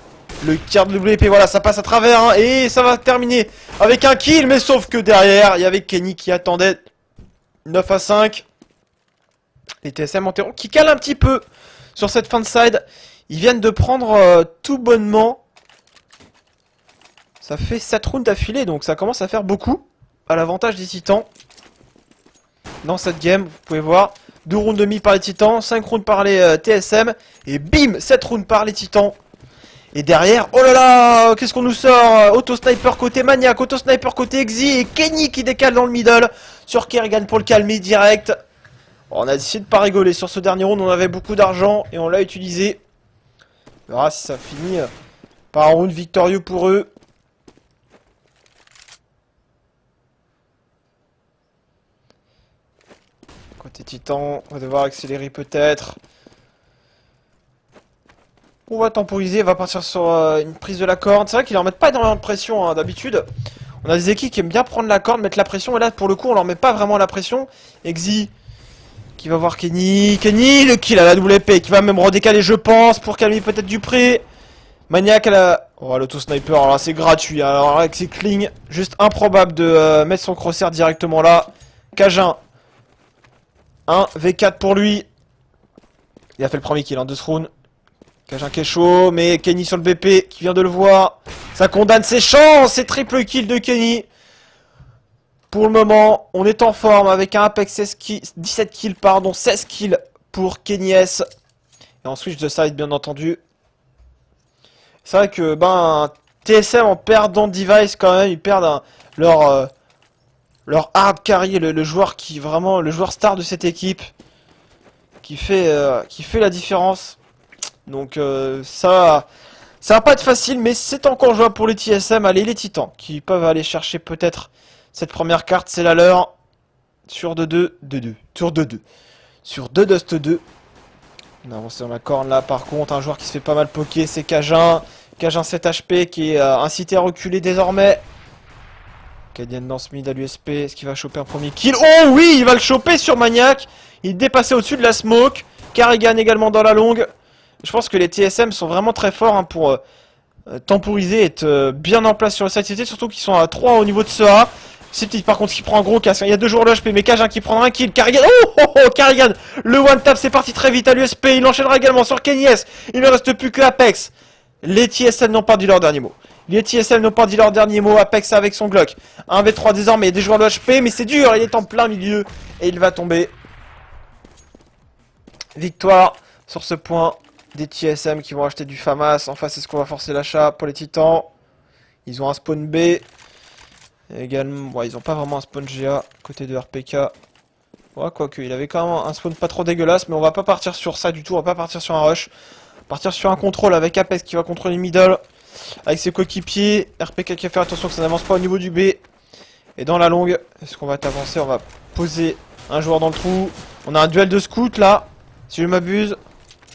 le tir de WP, voilà, ça passe à travers, hein, et ça va terminer avec un kill, mais sauf que derrière, il y avait Kenny qui attendait 9 à 5. Les TSM interrompent, qui calent un petit peu sur cette fin de side. Ils viennent de prendre tout bonnement. Ça fait 7 rounds d'affilée, donc ça commence à faire beaucoup. À l'avantage des Titans. Dans cette game, vous pouvez voir. 2 rounds demi par les Titans, 5 rounds par les TSM. Et bim, 7 rounds par les Titans. Et derrière, oh là là, qu'est-ce qu'on nous sort? Auto-sniper côté Maniac, auto-sniper côté Exi. Et Kenny qui décale dans le middle. Sur Kerrigan pour le calmer direct. On a décidé de pas rigoler sur ce dernier round, on avait beaucoup d'argent et on l'a utilisé. On verra si ça finit par un round victorieux pour eux. Côté Titan, on va devoir accélérer peut-être. On va temporiser, on va partir sur une prise de la corde. C'est vrai qu'ils leur mettent pas énormément de pression hein, d'habitude. On a des équipes qui aiment bien prendre la corde, mettre la pression. Et là pour le coup on leur met pas vraiment la pression. Exi qui va voir Kenny. Kenny, le kill à la WP, qui va même redécaler, je pense, pour calmer peut-être Dupré. Maniac à la... Oh, l'auto-sniper, alors là, c'est gratuit. Alors là, avec ses clings, juste improbable de mettre son crosshair directement là. Cajun. 1 V4 pour lui. Il a fait le premier kill, hein, de ce round. Cajun qui est chaud, mais Kenny sur le BP, qui vient de le voir. Ça condamne ses chances, c'est triple kill de Kenny. Pour le moment, on est en forme avec un Apex 17 kills, pardon, 16 kills pour Kenny S. Et en switch de side, bien entendu. C'est vrai que, ben, TSM en perdant Device, quand même, ils perdent leur hard carry, le joueur qui, vraiment, le joueur star de cette équipe, qui fait la différence. Donc, ça va pas être facile, mais c'est encore jouable pour les TSM. Allez, les Titans, qui peuvent aller chercher peut-être... Cette première carte, c'est la leur. Sur 2-2. Sur 2-2. Sur 2 Dust 2. On a avancé dans la corne là. Par contre, un joueur qui se fait pas mal poker, c'est Cajun. Cajun 7 HP qui est incité à reculer désormais. Cadian dans ce mid à l'USP. Est-ce qu'il va choper un premier kill? Oh oui, il va le choper sur Maniac. Il est dépassé au-dessus de la smoke. Carrigan également dans la longue. Je pense que les TSM sont vraiment très forts hein, pour temporiser et être bien en place sur le site CT. Surtout qu'ils sont à 3 au niveau de ce A. C'est petit par contre qui prend un gros casse. Il y a 2 joueurs de HP, mais Cajun qui prendra un kill. Carrigan. Oh, Carrigan. Le one tap, c'est parti très vite à l'USP. Il enchaînera également sur Kenny S. Il ne reste plus que Apex. Les TSM n'ont pas dit leur dernier mot. Les TSM n'ont pas dit leur dernier mot. Apex avec son Glock. 1v3 désormais. Il y a des joueurs de HP, mais c'est dur. Il est en plein milieu. Et il va tomber. Victoire sur ce point des TSM qui vont acheter du FAMAS. En face, est-ce qu'on va forcer l'achat pour les Titans? Ils ont un spawn B. Et également, ouais, ils ont pas vraiment un spawn GA côté de RPK. Ouais, quoique, il avait quand même un spawn pas trop dégueulasse, mais on va pas partir sur ça du tout, on va pas partir sur un rush. Partir sur un contrôle avec Apex qui va contrôler middle, avec ses coéquipiers. RPK qui va faire attention que ça n'avance pas au niveau du B. Et dans la longue, est-ce qu'on va t'avancer? On va poser un joueur dans le trou. On a un duel de scout là, si je m'abuse.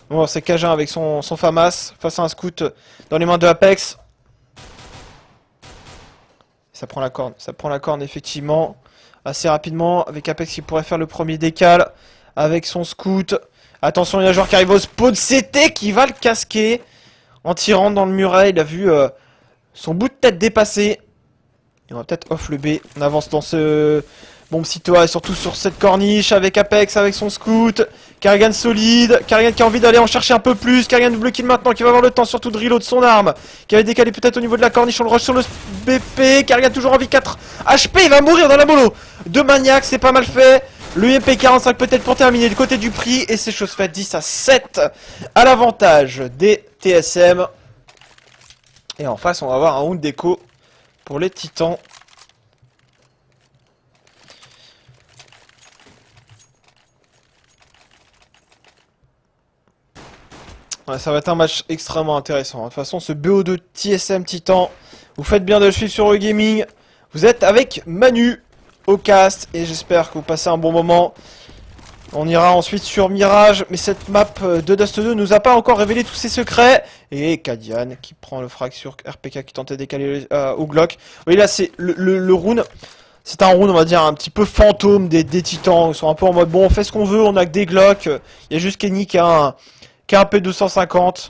Bon, c'est Cajun avec son FAMAS face à un scout dans les mains de Apex. Ça prend la corne effectivement. Assez rapidement. Avec Apex qui pourrait faire le premier décal. Avec son scout. Attention, il y a un joueur qui arrive au spawn. CT qui va le casquer. En tirant dans le muret. Il a vu son bout de tête dépasser. Et on va peut-être off le B. On avance dans ce bombe Sitoa et surtout sur cette corniche avec Apex, avec son scout. Karrigan solide. Karrigan qui a envie d'aller en chercher un peu plus. Karrigan double kill maintenant qui va avoir le temps surtout de reload son arme. Qui avait décalé peut-être au niveau de la corniche. On le rush sur le BP. Karrigan toujours en vie 4 HP. Il va mourir dans la mollo. De Maniac, c'est pas mal fait. Le MP45 peut-être pour terminer du côté du prix. Et c'est chose faite. 10-7 à l'avantage des TSM. Et en face, on va avoir un round d'écho pour les Titans. Ouais, ça va être un match extrêmement intéressant. De toute façon, ce BO2 TSM Titan, vous faites bien de le suivre sur Eurogaming. Vous êtes avec Manu au cast et j'espère que vous passez un bon moment. On ira ensuite sur Mirage, mais cette map de Dust 2 nous a pas encore révélé tous ses secrets. Et Kadian qui prend le frag sur RPK qui tentait de décaler au Glock. Vous voyez là, c'est le round. C'est un round, on va dire, un petit peu fantôme des Titans. Ils sont un peu en mode, bon, on fait ce qu'on veut, on a que des Glock. Il y a juste Kenny qui a un P250.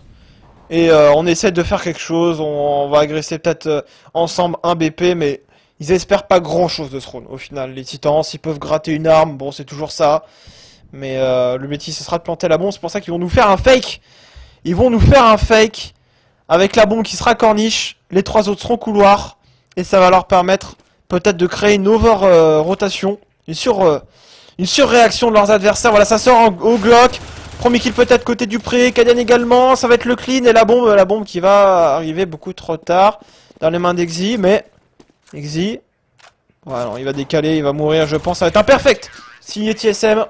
Et on essaie de faire quelque chose. On va agresser peut-être ensemble un BP, mais ils espèrent pas grand-chose de ce round. Au final, les Titans, s'ils peuvent gratter une arme, bon, c'est toujours ça. Mais le métier, ce sera de planter la bombe. C'est pour ça qu'ils vont nous faire un fake. Ils vont nous faire un fake avec la bombe qui sera corniche. Les trois autres seront couloirs. Et ça va leur permettre peut-être de créer une over-rotation. Une surréaction de leurs adversaires. Voilà, ça sort au Glock. Premier kill peut-être côté du pré. Kadian également. Ça va être le clean. Et la bombe qui va arriver beaucoup trop tard dans les mains d'Exy. Mais Exy, voilà, il va décaler. Il va mourir, je pense. Ça va être un perfect. Signé TSM.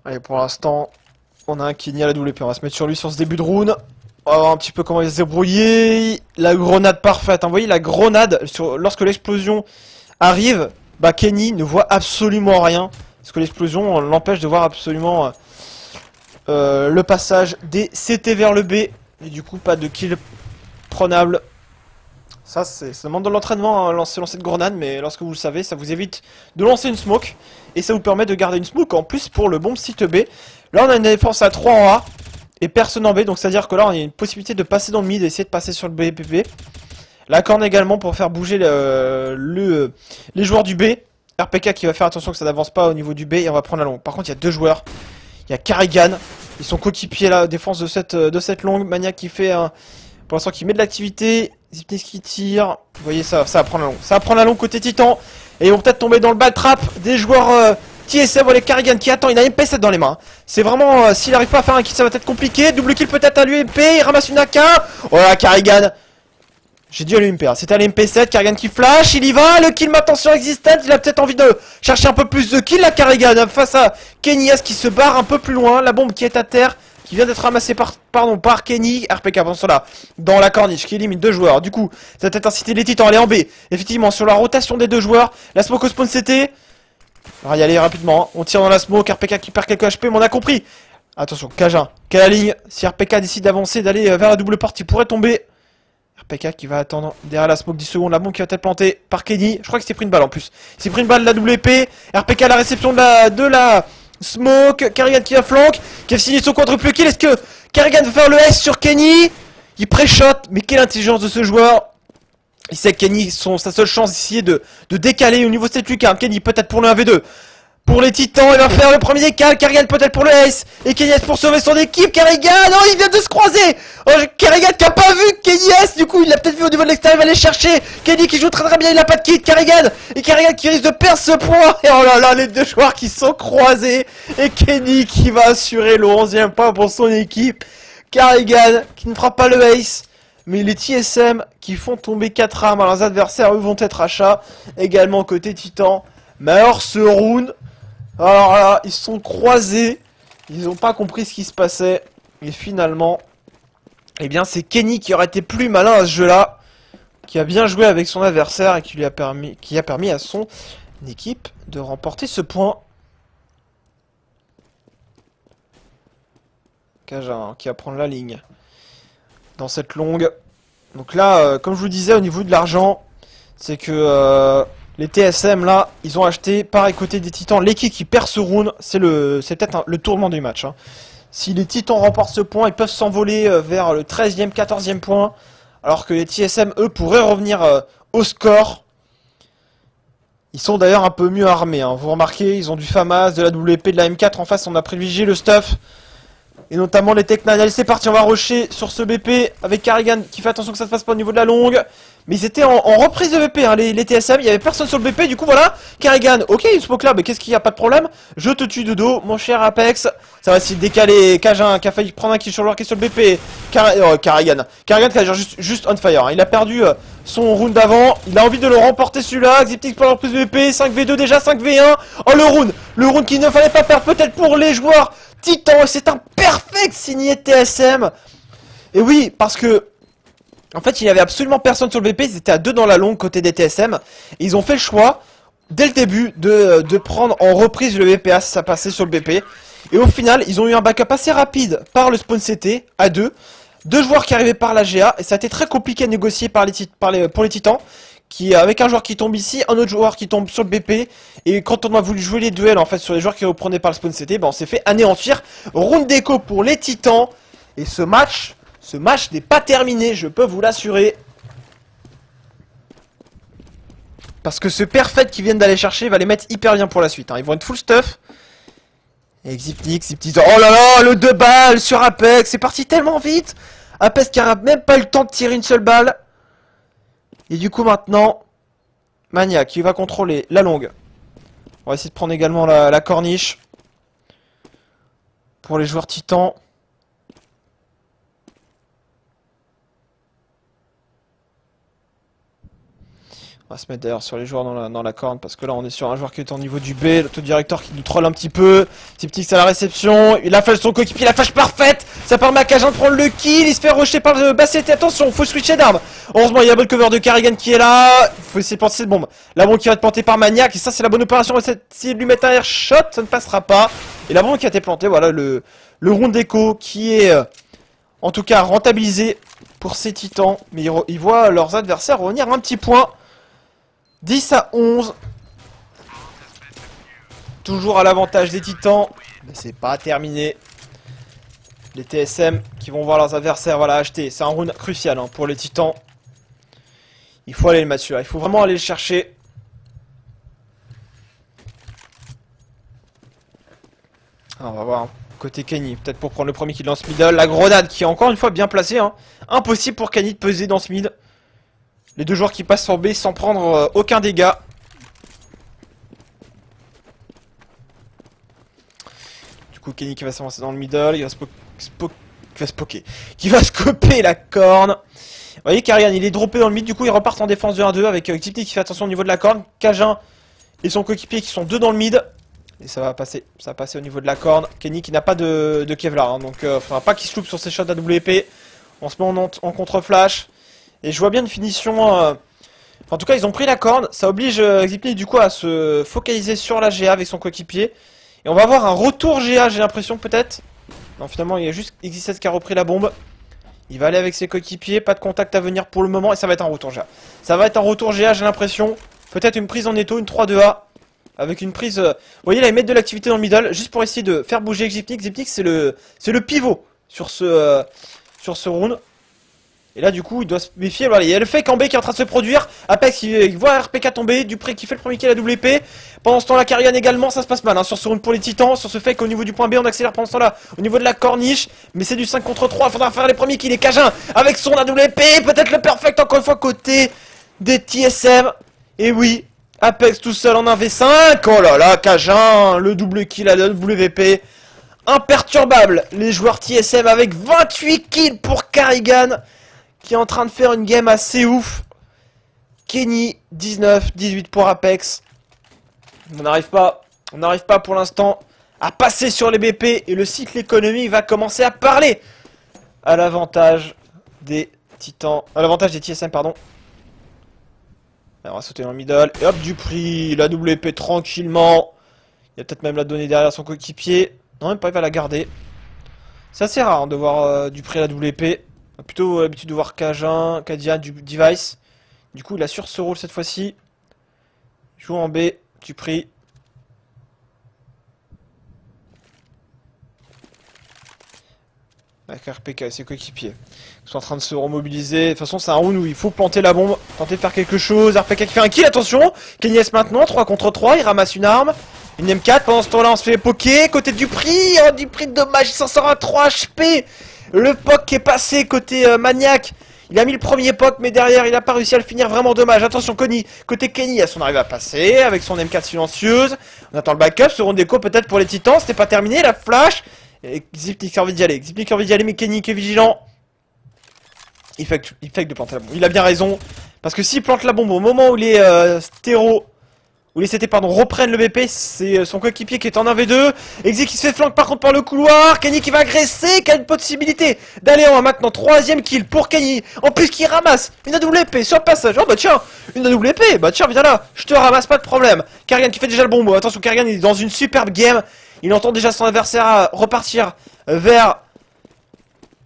Allez, pour l'instant, on a un Kenny à la WP. On va se mettre sur lui sur ce début de round. On va voir un petit peu comment il va se débrouiller. La grenade parfaite. Vous voyez, la grenade, lorsque l'explosion arrive, bah Kenny ne voit absolument rien. Parce que l'explosion l'empêche de voir absolument le passage des CT vers le B. Et du coup, pas de kill prenable. Ça demande de l'entraînement, hein, lancer de grenade, mais lorsque vous le savez, ça vous évite de lancer une smoke. Et ça vous permet de garder une smoke en plus pour le bomb site B. Là, on a une défense à 3 en A et personne en B. Donc, c'est-à-dire que là, on a une possibilité de passer dans le mid et essayer de passer sur le BPP. La corne également pour faire bouger les joueurs du B. RPK qui va faire attention que ça n'avance pas au niveau du B et on va prendre la longue. Par contre, il y a deux joueurs. Il y a Karrigan. Ils sont coéquipiers là, défense de cette longue. Maniac qui fait un... Pour l'instant, qui met de l'activité. Zipnis qui tire. Vous voyez, ça va prendre la longue. Ça va prendre la longue côté Titan. Et ils vont peut-être tomber dans le ball trap des joueurs TSM. Voilà, Karrigan qui attend. Il a un MP7 dans les mains. C'est vraiment, s'il n'arrive pas à faire un kill, ça va être compliqué. Double kill peut-être à l'UMP. Il ramasse une AK. Voilà, Karrigan. J'ai dit à l'UMP. Hein. C'était à l'UMP7. Karrigan qui flash. Il y va. Le kill maintenant sur Existence. Il a peut-être envie de chercher un peu plus de kills. La Karrigan face à Kenyas qui se barre un peu plus loin. La bombe qui est à terre. Qui vient d'être ramassé par Kenny. RPK, attention là, dans la corniche, qui élimine deux joueurs. Du coup, ça va peut-être inciter les Titans à aller en B. Effectivement, sur la rotation des deux joueurs, la smoke au spawn CT. On va y aller rapidement. Hein. On tire dans la smoke, RPK qui perd quelques HP, mais on a compris. Attention, Cajun, quelle la ligne. Si RPK décide d'avancer, d'aller vers la double porte, il pourrait tomber. RPK qui va attendre derrière la smoke 10 secondes. La bombe qui va être plantée par Kenny. Je crois qu'il s'est pris une balle en plus. Il s'est pris une balle de la WP. RPK à la réception de la smoke. Karrigan qui va flank. Qui a signé son quadruple kill. Est-ce que Karrigan va faire le S sur Kenny? Il pré-shot. Mais quelle intelligence de ce joueur. Il sait que Kenny, sa seule chance d'essayer de décaler au niveau de cette lucarne. Kenny peut-être pour le 1v2. Pour les Titans, il va faire le premier décal. Karrigan peut-être pour le ace. Et Kenny S pour sauver son équipe. Karrigan, oh, il vient de se croiser. Oh, Karrigan qui a pas vu Kenny S. Du coup, il l'a peut-être vu au niveau de l'extérieur. Il va aller chercher. Kenny qui joue très très bien. Il a pas de kit. Karrigan. Et Karrigan qui risque de perdre ce point. Et oh là là, les deux joueurs qui sont croisés. Et Kenny qui va assurer le 11e point pour son équipe. Karrigan qui ne fera pas le ace. Mais les TSM qui font tomber 4 armes à leurs adversaires, eux vont être achats. Également côté Titan. Mais alors ce round... Alors là, ils se sont croisés, ils n'ont pas compris ce qui se passait, et finalement, eh bien c'est Kenny qui aurait été plus malin à ce jeu-là, qui a bien joué avec son adversaire et qui a permis à son une équipe de remporter ce point. Cajun qui va prendre la ligne dans cette longue. Donc là, comme je vous le disais, au niveau de l'argent, c'est que les TSM là, ils ont acheté, pareil côté des Titans, l'équipe qui perd ce round, c'est peut-être le tourment du match. Hein. Si les Titans remportent ce point, ils peuvent s'envoler vers le 13e, 14e point, alors que les TSM, eux, pourraient revenir au score. Ils sont d'ailleurs un peu mieux armés. Hein. Vous remarquez, ils ont du FAMAS, de la WP, de la M4. En face, on a privilégié le stuff. Et notamment les Tech 9. Allez, c'est parti, on va rusher sur ce BP avec Carrigan qui fait attention que ça se passe pas au niveau de la longue. Mais ils étaient en reprise de BP, hein, les TSM. Il y avait personne sur le BP, du coup voilà. Carrigan, ok, il spoke là, mais qu'est-ce qu'il y a, pas de problème. Je te tue de dos, mon cher Apex. Ça va essayer de décaler Cajun qui a failli prendre un kill sur le joueur qui est sur le BP. Carrigan qui a juste on fire. Hein. Il a perdu son round d'avant. Il a envie de le remporter celui-là. Xiptix pour la reprise de BP. 5v2 déjà, 5v1. Oh, le round qu'il ne fallait pas perdre peut-être pour les joueurs Titan. C'est un perfect signé TSM. Et oui, parce que en fait, il n'y avait absolument personne sur le BP, ils étaient à 2 dans la longue côté des TSM. Et ils ont fait le choix, dès le début, de prendre en reprise le BPA si ça passait sur le BP. Et au final, ils ont eu un backup assez rapide par le spawn CT, à 2. 2 joueurs qui arrivaient par la GA, et ça a été très compliqué à négocier pour les Titans. Avec un joueur qui tombe ici, un autre joueur qui tombe sur le BP. Et quand on a voulu jouer les duels en fait sur les joueurs qui reprenaient par le spawn CT, ben, on s'est fait anéantir. Round d'écho pour les Titans. Et ce match n'est pas terminé, je peux vous l'assurer. Parce que ce perfect qu'ils viennent d'aller chercher va les mettre hyper bien pour la suite. Hein. Ils vont être full stuff. Et Xiptix, oh là là, le 2 balles sur Apex, c'est parti tellement vite. Apex qui a même pas eu le temps de tirer une seule balle. Et du coup maintenant, Mania qui va contrôler la longue. On va essayer de prendre également la corniche. Pour les joueurs titans. On va se mettre d'ailleurs sur les joueurs dans la corne parce que là on est sur un joueur qui est au niveau du B, l'autodirecteur qui nous troll un petit peu. Xiptix à la réception, il a flash son coéquipier, la flash parfaite. Ça permet à Cajun de prendre le kill, il se fait rusher par le Basset. Attention, faut switcher d'armes. Heureusement il y a le bon cover de Carrigan qui est là. Il faut essayer de planter cette bombe. La bombe qui va être plantée par Maniac et ça c'est la bonne opération. On va essayer de lui mettre un air shot, ça ne passera pas. Et la bombe qui a été plantée, voilà le round d'écho qui est en tout cas rentabilisé pour ces Titans. Mais ils voient leurs adversaires revenir un petit point. 10 à 11. Toujours à l'avantage des Titans. Mais c'est pas terminé. Les TSM qui vont voir leurs adversaires voilà, acheter. C'est un round crucial hein, pour les Titans. Il faut aller le match là. Il faut vraiment aller le chercher. Alors, on va voir. Hein. Côté Kenny. Peut-être pour prendre le premier kill dans ce middle. La grenade qui est encore une fois bien placée. Hein. Impossible pour Kenny de peser dans ce mid. Les deux joueurs qui passent sur B sans prendre aucun dégât. Du coup, Kenny qui va s'avancer dans le middle. Il va scoper la corne. Vous voyez, Carrigan, il est droppé dans le mid. Du coup, ils repartent en défense de 1-2 avec Xiptix qui fait attention au niveau de la corne. Cajun et son coéquipier qui sont 2 dans le mid. Et ça va passer au niveau de la corne. Kenny qui n'a pas de Kevlar. Hein, donc, faudra pas qu'il se loupe sur ses shots AWP. On se met en contre-flash. Et je vois bien une finition... en tout cas, ils ont pris la corne. Ça oblige Xiptix du coup à se focaliser sur la GA avec son coéquipier. Et on va avoir un retour GA, j'ai l'impression peut-être. Non, finalement, il y a juste X17 qui a repris la bombe. Il va aller avec ses coéquipiers. Pas de contact à venir pour le moment. Et ça va être un retour GA. Ça va être un retour GA, j'ai l'impression. Peut-être une prise en étau, une 3-2A. Avec une prise... Vous voyez, là, ils mettent de l'activité dans le middle. Juste pour essayer de faire bouger Xiptix. Xiptix, c'est le pivot sur ce round. Et là du coup il doit se méfier, voilà, il y a le fake en B qui est en train de se produire. Apex il voit RPK tomber, Dupré qui fait le premier kill à WP. Pendant ce temps là Carrigan également, ça se passe mal hein, sur ce round pour les Titans. Sur ce fake au niveau du point B on accélère pendant ce temps là au niveau de la corniche. Mais c'est du 5 contre 3, il faudra faire les premiers kills. Et Cajun avec son AWP, peut-être le perfect encore une fois côté des TSM. Et oui, Apex tout seul en 1v5. Oh là là, Cajun, le double kill à la WP. Imperturbable, les joueurs TSM avec 28 kills pour Carrigan. Qui est en train de faire une game assez ouf. Kenny, 19, 18 pour Apex. On n'arrive pas pour l'instant à passer sur les BP. Et le cycle économique va commencer à parler. À l'avantage des Titans. À l'avantage des TSM, pardon. Alors, on va sauter dans le middle. Et hop, Dupri, la double épée tranquillement. Il va peut-être même la donner derrière son coéquipier. Non, même pas, il va la garder. C'est assez rare hein, de voir Dupri à la double épée. On a plutôt l'habitude de voir Cajun, Kadian, Device. Du coup, il assure ce rôle cette fois-ci. Joue en B, Dupri. Avec RPK et ses coéquipiers. Ils sont en train de se remobiliser. De toute façon, c'est un round où il faut planter la bombe, tenter de faire quelque chose. RPK qui fait un kill, attention. Kenyes maintenant, 3 contre 3, il ramasse une arme. Une M4, pendant ce temps-là, on se fait poker. Côté Dupri, oh, Dupri, dommage, il s'en sort à 3 HP. Le POC qui est passé côté Maniac. Il a mis le premier POC, mais derrière, il n'a pas réussi à le finir. Vraiment dommage. Attention, côté Kenny, on arrive à passer avec son M4 silencieuse. On attend le backup. Ce round d'écho peut-être pour les Titans. C'était pas terminé. La flash. Et Zipnik a envie d'y aller. Zipnik a envie d'y aller, mais Kenny qui est vigilant. Il fake de planter la bombe. Il a bien raison. Parce que s'il plante la bombe au moment où les stéros, où les CT pardon, reprennent le BP, c'est son coéquipier qui est en 1v2. Exi qui se fait flank par contre par le couloir. Kenny qui va agresser, qui a une possibilité d'aller en 1 maintenant. 3ème kill pour Kenny. En plus qui ramasse une AWP sur le passage. Oh bah tiens, une AWP. Bah tiens, viens là. Je te ramasse, pas de problème. Karrigan qui fait déjà le bon mot. Attention, Karrigan il est dans une superbe game. Il entend déjà son adversaire repartir vers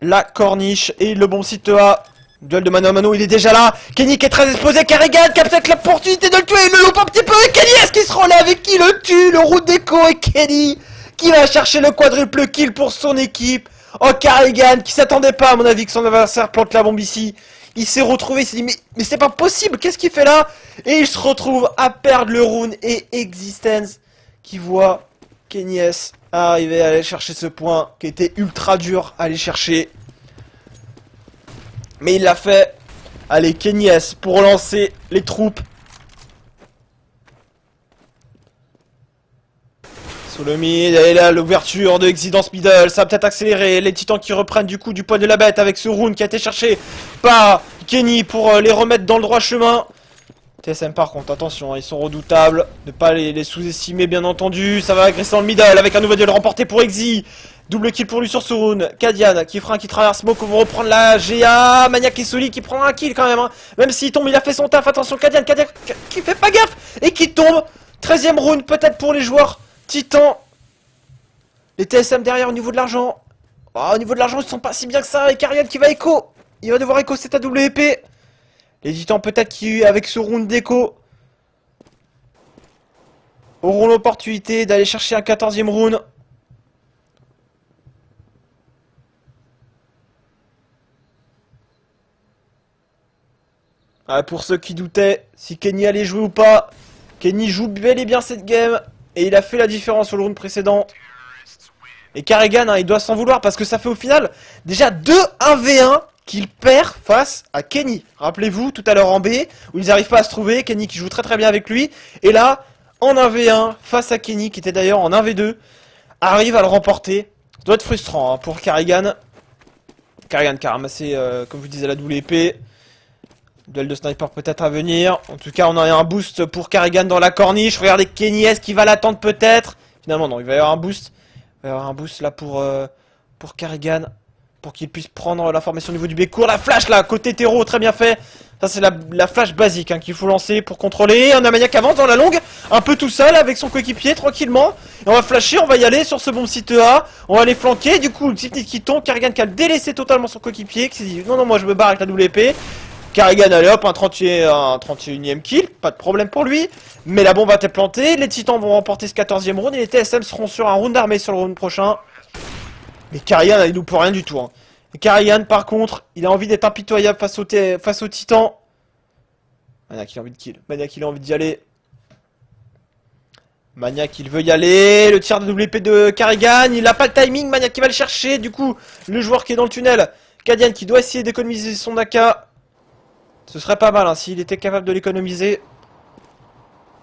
la corniche. Et le bon site A. Duel de mano à mano, il est déjà là. Kenny qui est très exposé. Karrigan qui a peut-être l'opportunité de le tuer. Il le loupe un petit peu. Et Kenny, est-ce qu'il se relève et qui le tue? Le route d'écho et Kenny qui va chercher le quadruple kill pour son équipe. Oh, Karrigan qui s'attendait pas, à mon avis, que son adversaire plante la bombe ici. Il s'est retrouvé, il s'est dit, mais c'est pas possible. Qu'est-ce qu'il fait là? Et il se retrouve à perdre le round. Et Existence qui voit Kenny S arriver à aller chercher ce point qui était ultra dur à aller chercher. Mais il l'a fait. Allez, Kenny S pour relancer les troupes. Sous le mid, et là l'ouverture de Exidence Middle, ça va peut-être accélérer. Les Titans qui reprennent du coup du poids de la bête avec ce round qui a été cherché par Kenny pour les remettre dans le droit chemin. TSM par contre, attention, ils sont redoutables. Ne pas les sous-estimer bien entendu. Ça va agresser dans le middle avec un nouveau duel remporté pour Exi. Double kill pour lui sur ce round. Kadian qui fera un qui traverse Smoke, on va reprendre la GA. Maniac et Soli qui prendra un kill quand même. Hein. Même s'il tombe, il a fait son taf. Attention, Kadian qui fait pas gaffe et qui tombe. 13ème round peut-être pour les joueurs Titans. Les TSM derrière au niveau de l'argent. Oh, au niveau de l'argent, ils sont pas si bien que ça. Et Karrigan qui va écho. Il va devoir écho cette AWP. Les Titans peut-être qui, avec ce round d'écho, auront l'opportunité d'aller chercher un 14ème round. Ah, pour ceux qui doutaient si Kenny allait jouer ou pas, Kenny joue bel et bien cette game. Et il a fait la différence sur le round précédent. Et Karrigan, hein, il doit s'en vouloir parce que ça fait au final déjà 2-1v1 qu'il perd face à Kenny. Rappelez-vous, tout à l'heure en B, où ils n'arrivent pas à se trouver, Kenny qui joue très très bien avec lui. Et là, en 1v1, face à Kenny, qui était d'ailleurs en 1v2, arrive à le remporter. Ça doit être frustrant hein, pour Karrigan. Karrigan qui a ramassé, comme je vous disais, la double épée. Duel de sniper peut-être à venir. En tout cas, on a un boost pour Karrigan dans la corniche. Regardez Kenny S qui va l'attendre peut-être. Finalement, non, il va y avoir un boost. Il va y avoir un boost là pour Karrigan. Pour qu'il puisse prendre l'information au niveau du bécourt. La flash là, côté terreau, très bien fait. Ça, c'est la flash basique hein, qu'il faut lancer pour contrôler. On a Maniac qui avance dans la longue. Un peu tout seul avec son coéquipier, tranquillement. Et on va flasher, on va y aller sur ce bon site A. On va les flanquer. Du coup, le petit qui tombe. Karrigan qui a délaissé totalement son coéquipier. Qui s'est dit, non, non, moi je me barre avec la double épée. Karrigan, allez hop, un 31ème kill, pas de problème pour lui. Mais la bombe va être plantée, les Titans vont remporter ce 14ème round et les TSM seront sur un round d'armée sur le round prochain. Mais Karrigan, il loupe rien du tout. Hein. Et Karrigan, par contre, il a envie d'être impitoyable face aux Titans. Maniac, il a envie de kill. Maniac, il a envie d'y aller. Maniac, il veut y aller. Le tir de WP de Karrigan, il n'a pas le timing. Maniac qui va le chercher. Du coup, le joueur qui est dans le tunnel, Kadian, qui doit essayer d'économiser son AK. Ce serait pas mal hein, s'il était capable de l'économiser.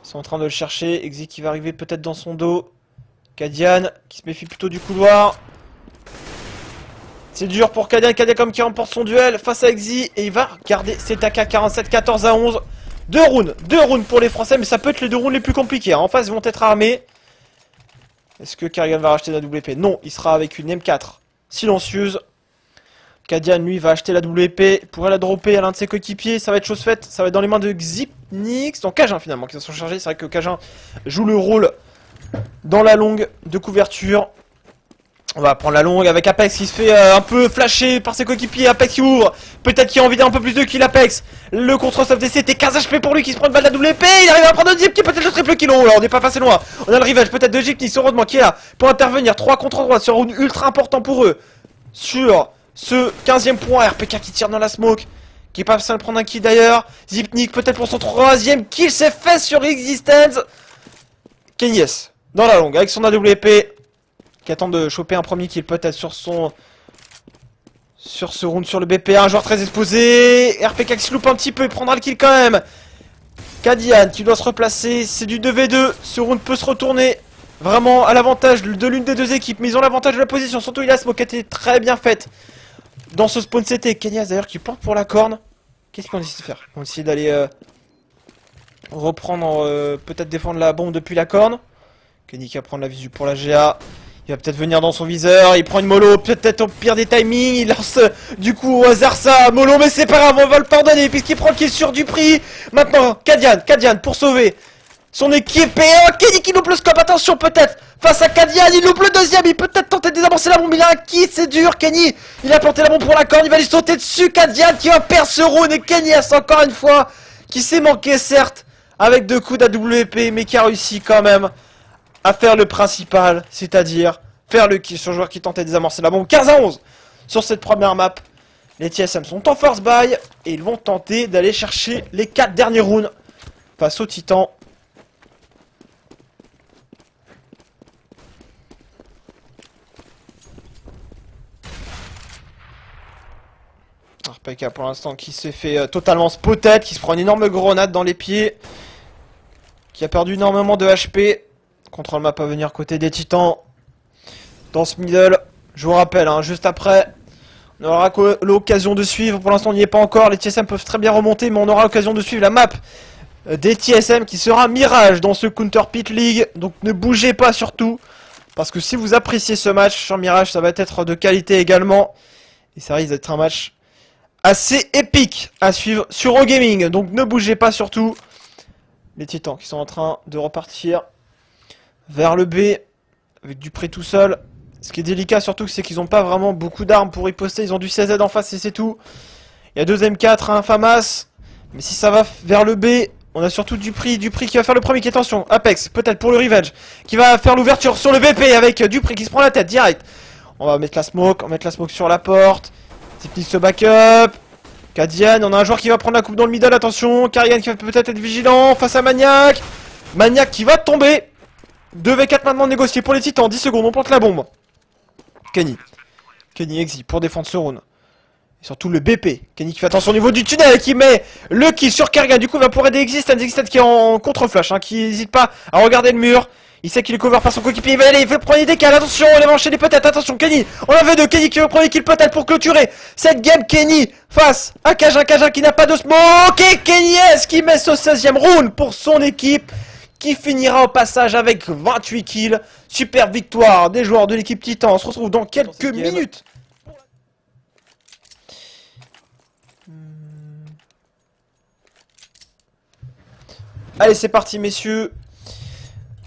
Ils sont en train de le chercher. Exi qui va arriver peut-être dans son dos. Kadian qui se méfie plutôt du couloir. C'est dur pour Kadian. Kadian comme qui remporte son duel face à Exi. Et il va garder cet AK 47, 14-11. 2 rounds pour les Français. Mais ça peut être les 2 rounds les plus compliqués. Hein. En face, ils vont être armés. Est-ce que Karrigan va racheter la WP? Non, il sera avec une M4 silencieuse. Kadian, lui, va acheter la WP, pourrait la dropper à l'un de ses coéquipiers. Ça va être chose faite. Ça va être dans les mains de Shipnix, non Cajun finalement qui s'en sont chargés. C'est vrai que Cajun joue le rôle dans la longue de couverture. On va prendre la longue avec Apex qui se fait un peu flasher par ses coéquipiers. Apex qui ouvre, peut-être qu'il a envie d'un peu plus de kill. Apex, le contre soft DC était 15 HP pour lui qui se prend une balle d'AWP. Il arrive à prendre un Zip qui peut-être le triple kill. Oh là, on n'est pas passé loin. On a le revenge peut-être de Gypnix heureusement qui est là pour intervenir. 3 contre 3 sur une ultra important pour eux. Sur ce 15e point, RPK qui tire dans la smoke. Qui est pas passé à prendre un kill d'ailleurs. Gypnix peut-être pour son 3e kill. C'est fait sur Existence. Kenyes dans la longue avec son AWP. Qui attend de choper un premier kill peut-être sur ce round sur le BP1, un joueur très exposé. RPK qui se loupe un petit peu, il prendra le kill quand même. Kadian qui doit se replacer, c'est du 2v2, ce round peut se retourner vraiment à l'avantage de l'une des deux équipes, mais ils ont l'avantage de la position, surtout il a smoke qui a été très bien faite dans ce spawn CT. Kenyas d'ailleurs qui porte pour la corne. Qu'est-ce qu'on décide de faire? On essaie d'aller reprendre, peut-être défendre la bombe depuis la corne. Kenny qui va prendre la visu pour la GA. Il va peut-être venir dans son viseur, il prend une mollo, peut-être au pire des timings, il lance du coup au hasard ça, mollo, mais c'est pas grave, on va le pardonner puisqu'il prend le kill sur du prix. Maintenant, Kadian pour sauver son équipe et Kenny qui loupe le scope, attention peut-être, face à Kadian, il loupe le deuxième, il peut peut-être tenter de désamorcer la bombe, il a un kill, c'est dur, Kenny, il a planté la bombe pour la corne, il va lui sauter dessus, Kadian qui va perdre ce round et Kenny encore une fois, qui s'est manqué certes, avec 2 coups d'AWP, mais qui a réussi quand même à faire le principal, c'est-à-dire faire le kill sur le joueur qui tentait de désamorcer la bombe. 15-11 sur cette première map. Les TSM sont en force buy et ils vont tenter d'aller chercher les 4 derniers rounds face aux Titans. RPK pour l'instant qui s'est fait totalement spotted, qui se prend une énorme grenade dans les pieds, qui a perdu énormément de HP. Contrôle map à venir côté des Titans. Dans ce middle, je vous rappelle, hein, juste après, on aura l'occasion de suivre. Pour l'instant, on n'y est pas encore. Les TSM peuvent très bien remonter, mais on aura l'occasion de suivre la map des TSM qui sera Mirage dans ce Counter Pit League. Donc ne bougez pas surtout, parce que si vous appréciez ce match sur Mirage, ça va être de qualité également. Et ça risque d'être un match assez épique à suivre sur Eurogaming. Donc ne bougez pas surtout. Les Titans qui sont en train de repartir vers le B, avec Dupré tout seul. Ce qui est délicat surtout, c'est qu'ils n'ont pas vraiment beaucoup d'armes pour riposter. Ils ont du CZ en face et c'est tout. Il y a 2 M4, un FAMAS. Mais si ça va vers le B, on a surtout Dupré qui va faire le premier. Qui attention, Apex, peut-être pour le revenge, qui va faire l'ouverture sur le BP avec Dupré qui se prend la tête direct. On va mettre la smoke, sur la porte. Zipnix se backup. Kadian, on a un joueur qui va prendre la coupe dans le middle, attention. Karigan qui va peut-être être vigilant face à Maniac. Maniac qui va tomber. 2v4 maintenant négocié pour les Titans, 10 secondes, on plante la bombe. Kenny exit pour défendre ce round. Et surtout le BP. Kenny qui fait attention au niveau du tunnel, qui met le kill sur Karigan. Du coup, il va pour aider Existence qui est en contre-flash, hein, qui n'hésite pas à regarder le mur. Il sait qu'il est cover par son coéquipier, il va aller, il fait le premier décal, attention, on va enchaîner peut-être, attention, Kenny, on en veut 2, Kenny qui veut le premier kill peut-être pour clôturer cette game, Kenny face à Cajun qui n'a pas de smoke, et Kenny S qui met ce 16e round pour son équipe, qui finira au passage avec 28 kills, super victoire des joueurs de l'équipe Titan, on se retrouve dans quelques minutes. Allez, c'est parti messieurs.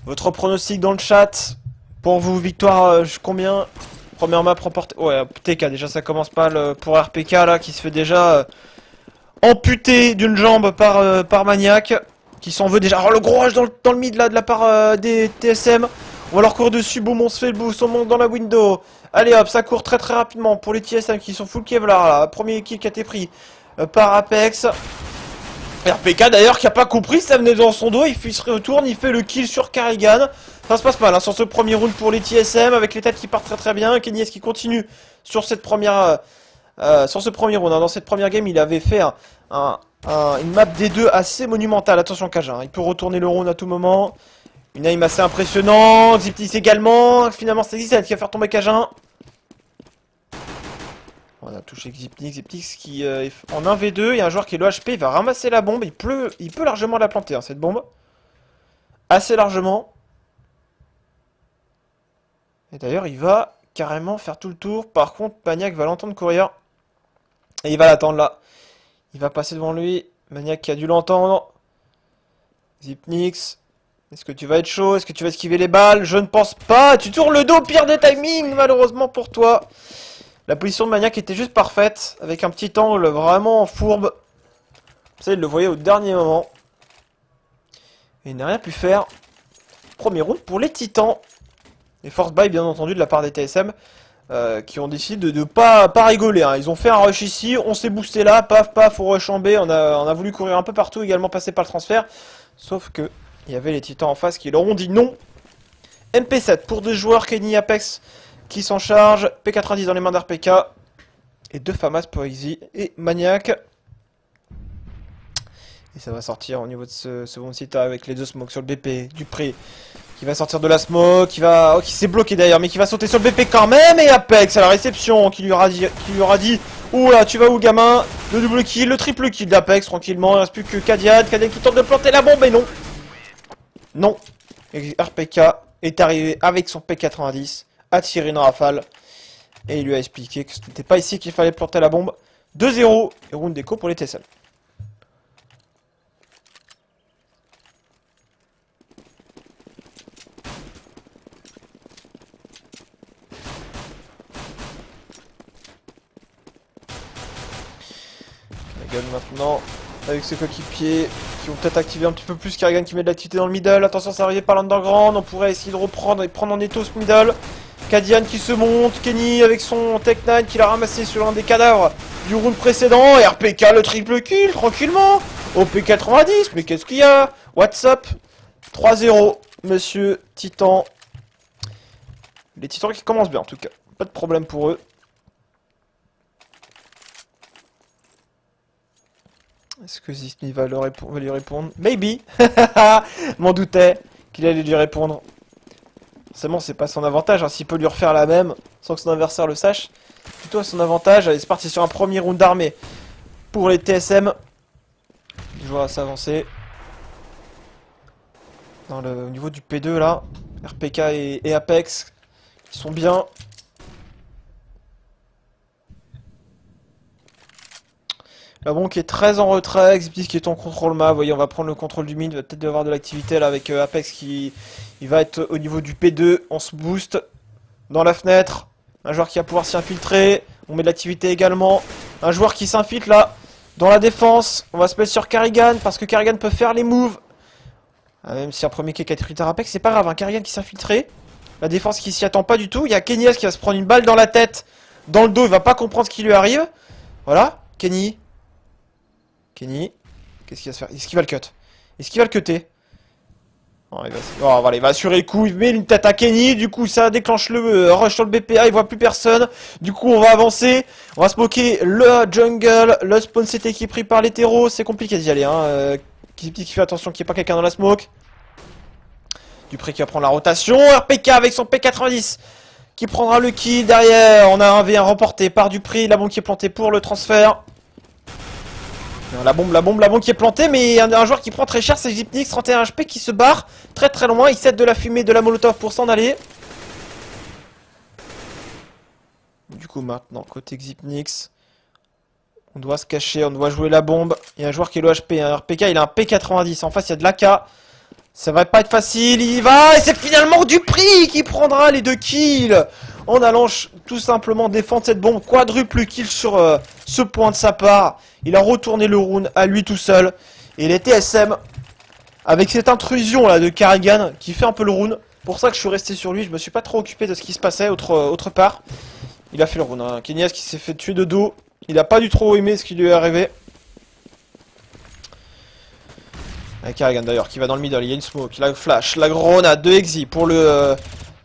Votre pronostic dans le chat. Pour vous, victoire, combien? Première map remportée. Ouais, TK, déjà ça commence pas pour RPK là, qui se fait déjà amputé d'une jambe par Maniac. Qui s'en veut déjà. Oh, le gros rush dans le mid là de la part des TSM. On va leur courir dessus. Boum, on se fait le boost. On monte dans la window. Allez hop, ça court très rapidement pour les TSM qui sont full Kevlar là. Premier kill qui a été pris par Apex. RPK d'ailleurs qui a pas compris, ça venait dans son dos, il se retourne, il fait le kill sur Karigan. Ça se passe mal hein, sur ce premier round pour les TSM avec les têtes qui partent très bien. Kenny S qui continue sur cette première sur ce premier round. Hein. Dans cette première game, il avait fait une map D2 assez monumentale. Attention Cajun, hein, il peut retourner le round à tout moment. Une aim assez impressionnante, Zipnix également. Finalement c'est Zipnix qui va faire tomber Cajun. On a touché Zipnix qui est en 1v2, il y a un joueur qui est le HP, il va ramasser la bombe, il peut largement la planter hein, cette bombe. Assez largement. Et d'ailleurs il va carrément faire tout le tour, par contre Maniac va l'entendre courir. Et il va l'attendre là. Il va passer devant lui, Maniac qui a dû l'entendre. Zipnix. Est-ce que tu vas être chaud? Est-ce que tu vas esquiver les balles? Je ne pense pas. Tu tournes le dos, pire des timings, malheureusement pour toi. La position de Maniac était juste parfaite, avec un petit angle vraiment fourbe. Ça, il le voyait au dernier moment. Et il n'a rien pu faire. Premier round pour les Titans. Et force buy, bien entendu, de la part des TSM, qui ont décidé de pas rigoler. Hein. Ils ont fait un rush ici, on s'est boosté là, paf, paf, au rush en B. On a voulu courir un peu partout, également passer par le transfert. Sauf que il y avait les Titans en face qui leur ont dit non. MP7 pour deux joueurs, Kenny, Apex qui s'en charge. P90 dans les mains d'RPK. Et deux FAMAS pour Easy et Maniac. Et ça va sortir au niveau de ce second site avec les deux smokes sur le BP. Dupré qui va sortir de la smoke, qui s'est bloqué d'ailleurs, mais qui va sauter sur le BP quand même. Et Apex à la réception qui lui aura dit oula, tu vas où gamin? Le double kill, le triple kill d'Apex tranquillement. Il ne reste plus que Kadian qui tente de planter la bombe, mais non. Non. Et RPK est arrivé avec son P90, a tiré une rafale. Et il lui a expliqué que ce n'était pas ici qu'il fallait planter la bombe. 2-0 et round d'écho pour les TSM. Karrigan maintenant avec ses coéquipiers qui vont peut-être activer un petit peu plus. Karrigan qui met de l'activité dans le middle. Attention, ça arrive par l'underground. On pourrait essayer de reprendre et prendre en étau ce middle. Kadian qui se monte. Kenny avec son Tech 9 qui l'a ramassé sur l'un des cadavres du round précédent. Et RPK le triple kill tranquillement. Au P90. Mais qu'est-ce qu'il y a? What's up? 3-0. Monsieur Titan. Les Titans qui commencent bien en tout cas. Pas de problème pour eux. Est-ce que Zipnix va lui répondre? Maybe. M'en doutais qu'il allait lui répondre. Forcément, c'est pas son avantage. Hein. S'il peut lui refaire la même sans que son adversaire le sache, plutôt à son avantage. Allez, c'est parti sur un premier round d'armée pour les TSM. Les joueurs à s'avancer. Au niveau du P2 là, RPK et Apex, ils sont bien. La bombe qui est très en retrait, Xipnix qui est en contrôle map. Vous voyez, on va prendre le contrôle du mid. Il va peut-être y avoir de l'activité là avec Apex qui il va être au niveau du P2. On se boost dans la fenêtre. Un joueur qui va pouvoir s'y infiltrer. On met de l'activité également. Un joueur qui s'infiltre là dans la défense. On va se mettre sur Karrigan parce que Karrigan peut faire les moves. Même si un premier kick a été pris par Apex, c'est pas grave. Karrigan qui s'est infiltré. La défense qui s'y attend pas du tout. Il y a Kenny qui va se prendre une balle dans la tête, dans le dos. Il va pas comprendre ce qui lui arrive. Voilà, Kenny. Qu'est-ce qu'il va se faire? Est-ce qu'il va le cut? Est-ce qu'il va le cutter? Oh, voilà, il va assurer le coup, il met une tête à Kenny, du coup ça déclenche le rush sur le BPA, il voit plus personne, du coup on va avancer, on va smoker le jungle, le spawn c'était qui est pris par l'hétéro, c'est compliqué d'y aller, hein. Qui fait attention qu'il n'y ait pas quelqu'un dans la smoke. Dupré qui va prendre la rotation, RPK avec son P90 qui prendra le kill derrière, on a un V1 remporté par Dupré, la bombe qui est plantée pour le transfert. La bombe qui est plantée, mais un joueur qui prend très cher, c'est Zipnix, 31 HP qui se barre très très loin, il cède de la fumée de la molotov pour s'en aller. Du coup maintenant, côté Zipnix, on doit se cacher, on doit jouer la bombe. Il y a un joueur qui est le HP, un RPK, il a un P90, en face il y a de l'AK. Ça va pas être facile, il y va, et c'est finalement Dupré qui prendra les 2 kills en allant tout simplement défendre cette bombe. Quadruple kill sur ce point de sa part. Il a retourné le round à lui tout seul. Et les TSM, avec cette intrusion là de Karrigan qui fait un peu le round. Pour ça que je suis resté sur lui, je me suis pas trop occupé de ce qui se passait autre part. Il a fait le round, hein. Kenny qui s'est fait tuer de dos. Il a pas du trop aimé ce qui lui est arrivé. Karrigan d'ailleurs qui va dans le middle, il y a une smoke, la flash, la grenade de Exi pour le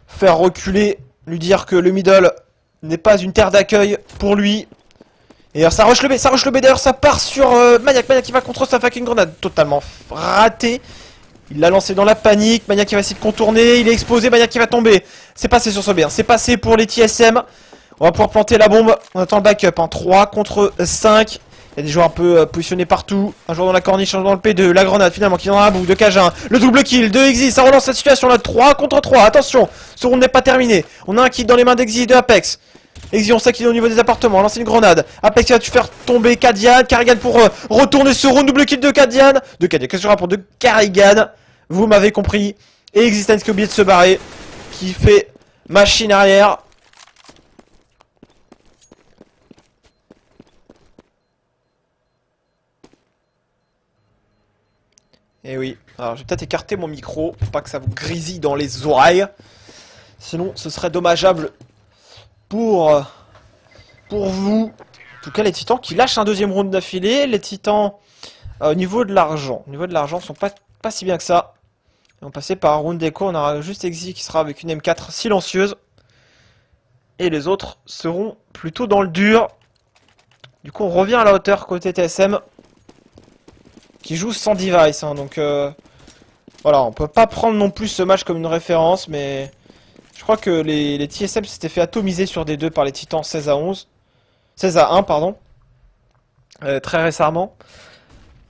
faire reculer, lui dire que le middle n'est pas une terre d'accueil pour lui. Et ça rush le B, d'ailleurs ça part sur Maniac qui va contre sa fucking grenade, totalement raté. Il l'a lancé dans la panique, Maniac qui va essayer de contourner, il est exposé, Maniac qui va tomber. C'est passé sur ce B, hein. C'est passé pour les TSM. On va pouvoir planter la bombe, on attend le backup, hein. 3 contre 5. Il y a des joueurs un peu positionnés partout. Un joueur dans la corniche, un joueur dans le P2. La grenade finalement qui est dans la boue de Cajun. Le double kill de Exi. Ça relance cette situation là. 3 contre 3. Attention, ce round n'est pas terminé. On a un kill dans les mains d'Exi et de Apex. Exion ça qui est au niveau des appartements, lancer une grenade. Apex qui va te faire tomber Kadian. Carrigan pour retourner ce round, double kill de Kadian. Qu'est-ce que je raconte de Carrigan? Vous m'avez compris. Et Existence qui a oublié de se barrer. Qui fait machine arrière. Et oui, alors je vais peut-être écarter mon micro pour pas que ça vous grésille dans les oreilles. Sinon ce serait dommageable pour vous. En tout cas les titans qui lâchent un deuxième round d'affilée. Les titans au niveau de l'argent. Au niveau de l'argent sont pas si bien que ça. Ils vont passer par un round d'écho. On aura juste Exi qui sera avec une M4 silencieuse. Et les autres seront plutôt dans le dur. Du coup on revient à la hauteur côté TSM. Qui joue sans device, hein, donc voilà, on peut pas prendre non plus ce match comme une référence, mais je crois que les TSM s'étaient fait atomiser sur des deux par les Titans 16 à 11, 16 à 1 pardon, très récemment,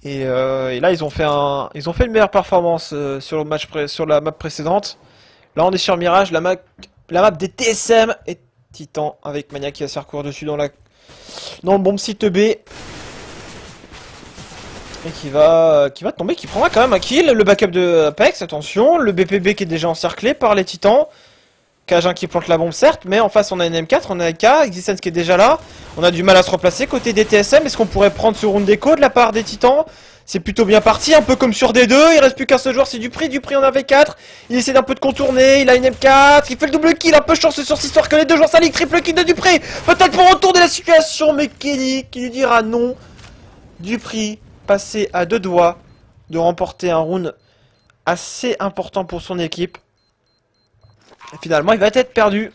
et là ils ont fait une meilleure performance sur le match sur la map précédente. Là on est sur Mirage, la map des TSM et Titan avec Maniac qui va se faire courir dessus dans le bombe site B. Et qui va tomber, qui prendra quand même un kill. Le backup de Apex, attention. Le BPB qui est déjà encerclé par les titans. Cajun qui plante la bombe, certes. Mais en face, on a une M4, on a un K. Existence qui est déjà là. On a du mal à se replacer. Côté des TSM, est-ce qu'on pourrait prendre ce round d'écho de la part des titans? C'est plutôt bien parti, un peu comme sur D2. Il reste plus qu'un seul joueur, c'est Dupri. Dupri en avait 4. Il essaie d'un peu de contourner. Il a une M4. Il fait le double kill. Un peu chanceux sur cette histoire que les deux joueurs s'alignent. Triple kill de Dupri. Peut-être pour retourner la situation. Mais Kenny qui lui dira non. Dupri passé à deux doigts de remporter un round assez important pour son équipe. Et finalement, il va être perdu.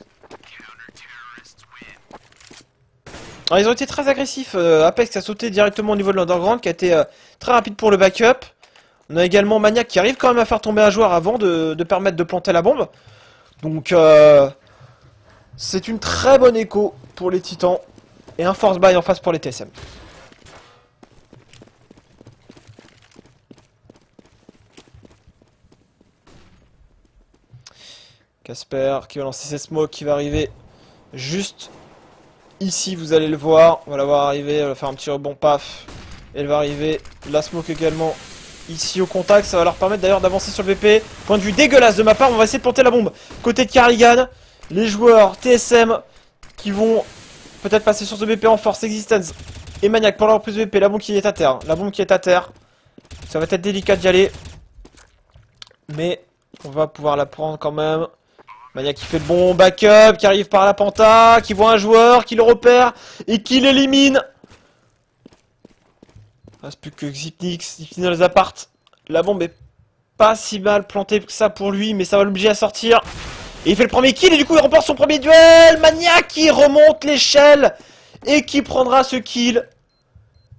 Alors, ils ont été très agressifs. Apex a sauté directement au niveau de l'underground, qui a été très rapide pour le backup. On a également Maniac qui arrive quand même à faire tomber un joueur avant de permettre de planter la bombe. Donc, c'est une très bonne écho pour les Titans. Et un force buy en face pour les TSM. Casper qui va lancer ses smokes, qui va arriver juste ici, vous allez le voir. On va la voir arriver, elle va faire un petit rebond, paf. Elle va arriver, la smoke également ici au contact. Ça va leur permettre d'ailleurs d'avancer sur le BP. Point de vue dégueulasse de ma part, on va essayer de planter la bombe. Côté de Carrigan, les joueurs TSM qui vont peut-être passer sur ce BP en force. Existence et Maniac pour leur plus de BP. La bombe qui est à terre, la bombe qui est à terre. Ça va être délicat d'y aller. Mais on va pouvoir la prendre quand même. Maniac qui fait le bon backup, qui arrive par la penta, qui voit un joueur, qui le repère et qui l'élimine. Il reste plus que Xipnix, dans les apparts. La bombe est pas si mal plantée que ça pour lui, mais ça va l'obliger à sortir. Et il fait le premier kill et du coup il remporte son premier duel. Maniac qui remonte l'échelle et qui prendra ce kill.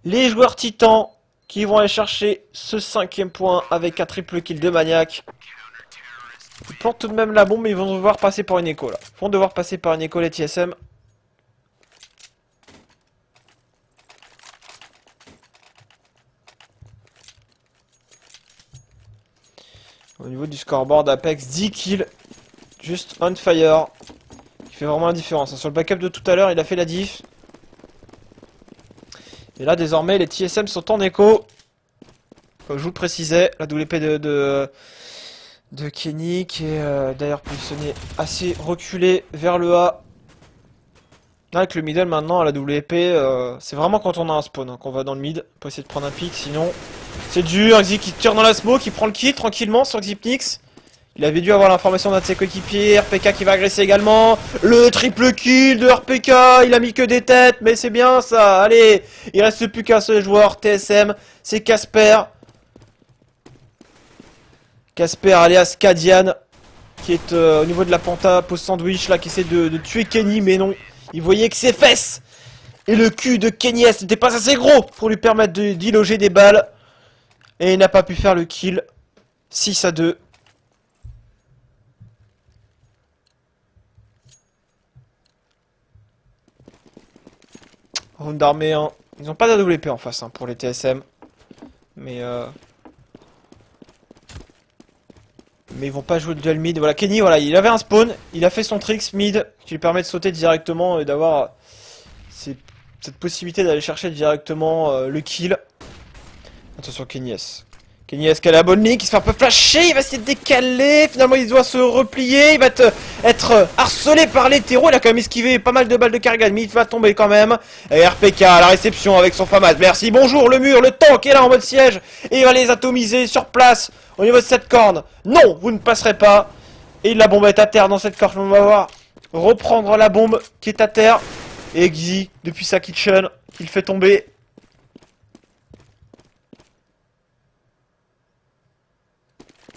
Les joueurs titans qui vont aller chercher ce 5e point avec un triple kill de Maniac. Ils plantent tout de même la bombe, mais ils vont devoir passer par une écho là. Ils vont devoir passer par une écho les TSM. Au niveau du scoreboard, Apex 10 kills. Juste on fire. Il fait vraiment la différence. Sur le backup de tout à l'heure, il a fait la diff. Et là, désormais, les TSM sont en écho. Comme je vous le précisais, la WP de Kenny qui est d'ailleurs positionné assez reculé vers le A. Avec le middle maintenant à la WP, c'est vraiment quand on a un spawn hein, qu'on va dans le mid pour essayer de prendre un pic, sinon c'est dur. Exi qui tire dans la smoke, qui prend le kill tranquillement sur Xipnix. Il avait dû avoir l'information d'un de ses coéquipiers. RPK qui va agresser également. Le triple kill de RPK, il a mis que des têtes, mais c'est bien ça. Allez, il reste plus qu'un seul joueur TSM, c'est Casper. Casper alias Kadian qui est au niveau de la penta post sandwich là, qui essaie de tuer Kenny, mais non. Il voyait que ses fesses et le cul de Kenny S n'était pas assez gros pour lui permettre d'y loger des balles. Et il n'a pas pu faire le kill. 6 à 2. Round d'armée 1. Ils n'ont pas d'AWP en face hein, pour les TSM. Mais Mais ils vont pas jouer le duel mid. Voilà, Kenny, voilà, il avait un spawn. Il a fait son tricks mid qui lui permet de sauter directement et d'avoir cette possibilité d'aller chercher directement le kill. Attention, Kenny S. Kenny S qui a la bonne ligne, qui se fait un peu flasher. Il va essayer de décaler. Finalement, il doit se replier. Il va être harcelé par les terreaux. Il a quand même esquivé pas mal de balles de Karrigan, mais il va tomber quand même. Et RPK à la réception avec son FAMAS. Merci, bonjour, le mur, le tank est là en mode siège. Et il va les atomiser sur place au niveau de cette corne. Non, vous ne passerez pas. Et la bombe est à terre dans cette corne. On va voir reprendre la bombe qui est à terre. Et Xi, depuis sa kitchen, il fait tomber.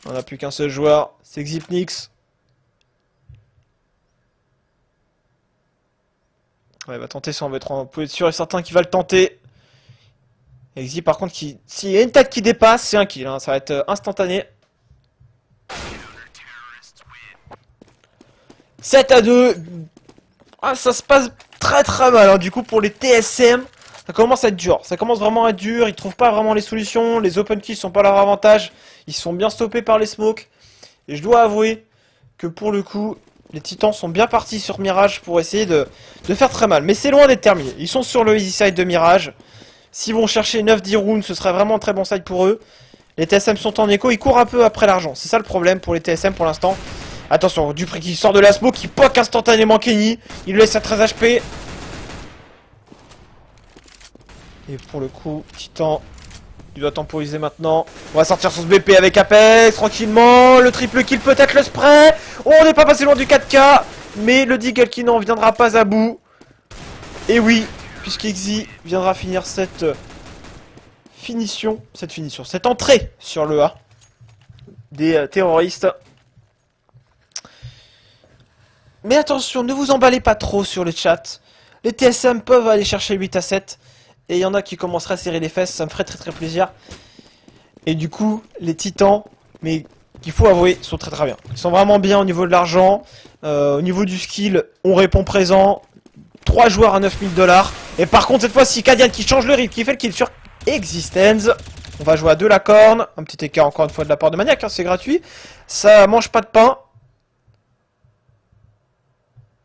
On n'a plus qu'un seul joueur, c'est Xypnix. Ouais, il va tenter son V3, on peut être sûr et certain qu'il va le tenter. Et Xy par contre, s'il y a une tête qui dépasse, c'est un kill, hein. Ça va être instantané. 7-2. Ah, ça se passe très très mal, hein. Du coup pour les TSM, ça commence à être dur. Ça commence vraiment à être dur, ils trouvent pas vraiment les solutions, les open kills sont pas à leur avantage. Ils sont bien stoppés par les smokes. Et je dois avouer que pour le coup, les Titans sont bien partis sur Mirage pour essayer de faire très mal. Mais c'est loin d'être terminé. Ils sont sur le easy side de Mirage. S'ils vont chercher 9-10 rounds, ce serait vraiment un très bon side pour eux. Les TSM sont en écho, ils courent un peu après l'argent. C'est ça le problème pour les TSM pour l'instant. Attention, Dupré qui sort de la smoke, qui poke instantanément Kenny. Il le laisse à 13 HP. Et pour le coup, Titan... il doit temporiser maintenant. On va sortir son BP avec Apex, tranquillement. Le triple kill, peut-être le spray. Oh, on n'est pas passé loin du 4K. Mais le Deagle qui n'en viendra pas à bout. Et oui, puisque Xy viendra finir cette cette entrée sur le A des terroristes. Mais attention, ne vous emballez pas trop sur le chat. Les TSM peuvent aller chercher 8-7. Et il y en a qui commenceraient à serrer les fesses, ça me ferait très très plaisir. Et du coup, les Titans, mais qu'il faut avouer, sont très très bien. Ils sont vraiment bien au niveau de l'argent, au niveau du skill, on répond présent. 3 joueurs à 9000 $. Et par contre, cette fois-ci, Cadian qui change le rythme, qui fait le kill sur Existence. On va jouer à 2 la corne. Un petit écart encore une fois de la part de Maniac, hein, c'est gratuit. Ça mange pas de pain.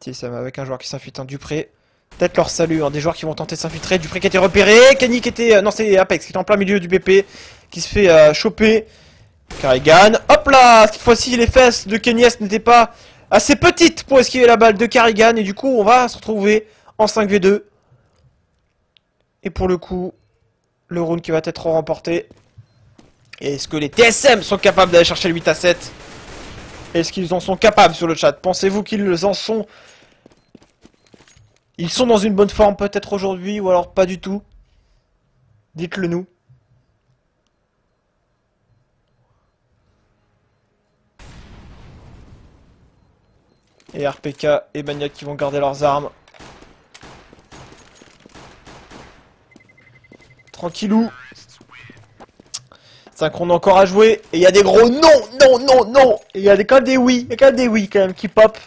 TSM avec un joueur qui s'infuite, un Dupré. Peut-être leur salut, hein, des joueurs qui vont tenter de s'infiltrer. Dupré qui a été repéré, Kenny qui était... non, c'est Apex qui est en plein milieu du BP, qui se fait choper. Karrigan, hop là. Cette fois-ci, les fesses de Kenny S n'étaient pas assez petites pour esquiver la balle de Karrigan. Et du coup, on va se retrouver en 5v2. Et pour le coup, le round qui va être remporté. Est-ce que les TSM sont capables d'aller chercher le 8-7? Est-ce qu'ils en sont capables sur le chat? Pensez-vous qu'ils en sont... Ils sont dans une bonne forme peut-être aujourd'hui ou alors pas du tout? Dites-le nous. Et RPK et Maniac qui vont garder leurs armes. Tranquillou. Synchrone encore à jouer. Et il y a des gros non, non, non, non. Et il y a quand même des oui. Il y a quand même des oui quand même qui pop.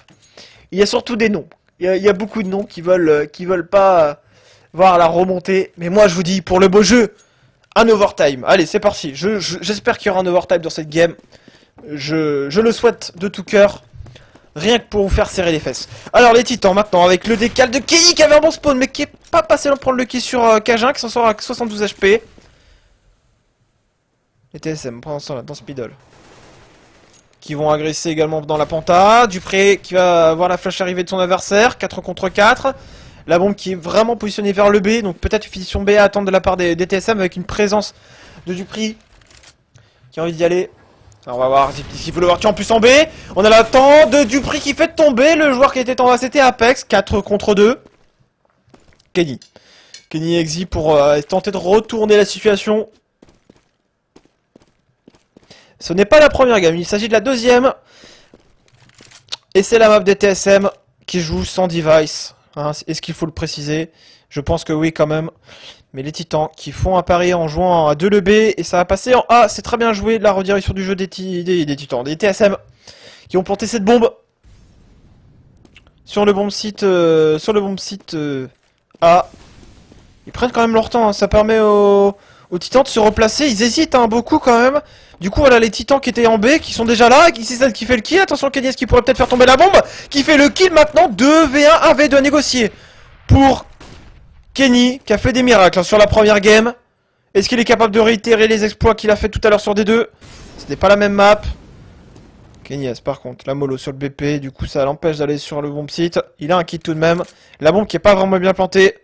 Il y a surtout des non. Il y a beaucoup de noms qui veulent pas voir la remontée. Mais moi je vous dis, pour le beau jeu, un overtime. Allez, c'est parti. J'espère qu'il y aura un overtime dans cette game. Je le souhaite de tout cœur. Rien que pour vous faire serrer les fesses. Alors les Titans maintenant avec le décal de Kenny qui avait un bon spawn mais qui est pas passé loin de prendre le kill sur Cajun qui s'en sort à 72 HP. Les TSM pendant ce temps là dans Speedle. Qui vont agresser également dans la penta. Dupré qui va voir la flash arriver de son adversaire. 4 contre 4. La bombe qui est vraiment positionnée vers le B. Donc peut-être une finition B à attendre de la part des TSM avec une présence de Dupré qui a envie d'y aller. Alors on va voir s'il faut le voir en plus en B. On a l'attente de Dupré qui fait tomber le joueur qui était en bas. C'était Apex. 4 contre 2. Kenny. Kenny et Xy pour tenter de retourner la situation. Ce n'est pas la première game, il s'agit de la deuxième. Et c'est la map des TSM qui joue sans device. Hein, est-ce qu'il faut le préciser? Je pense que oui quand même. Mais les Titans qui font un pari en jouant à 2 le B. Et ça va passer en A. C'est très bien joué. La redirection du jeu des Titans. Des TSM qui ont planté cette bombe. Sur le bomb site, A. Ils prennent quand même leur temps. Hein. Ça permet aux aux titans de se replacer. Ils hésitent beaucoup quand même. Du coup, voilà les titans qui étaient en B, qui sont déjà là. C'est ça qui fait le kill. Attention, Kenny, qui pourrait peut-être faire tomber la bombe. Qui fait le kill maintenant. 2v1, 1v2 à négocier. Pour Kenny, qui a fait des miracles sur la première game. Est-ce qu'il est capable de réitérer les exploits qu'il a fait tout à l'heure sur D2? Ce n'est pas la même map. Kenny, par contre, la mollo sur le BP. Du coup, ça l'empêche d'aller sur le bon site. Il a un kit tout de même. La bombe qui est pas vraiment bien plantée.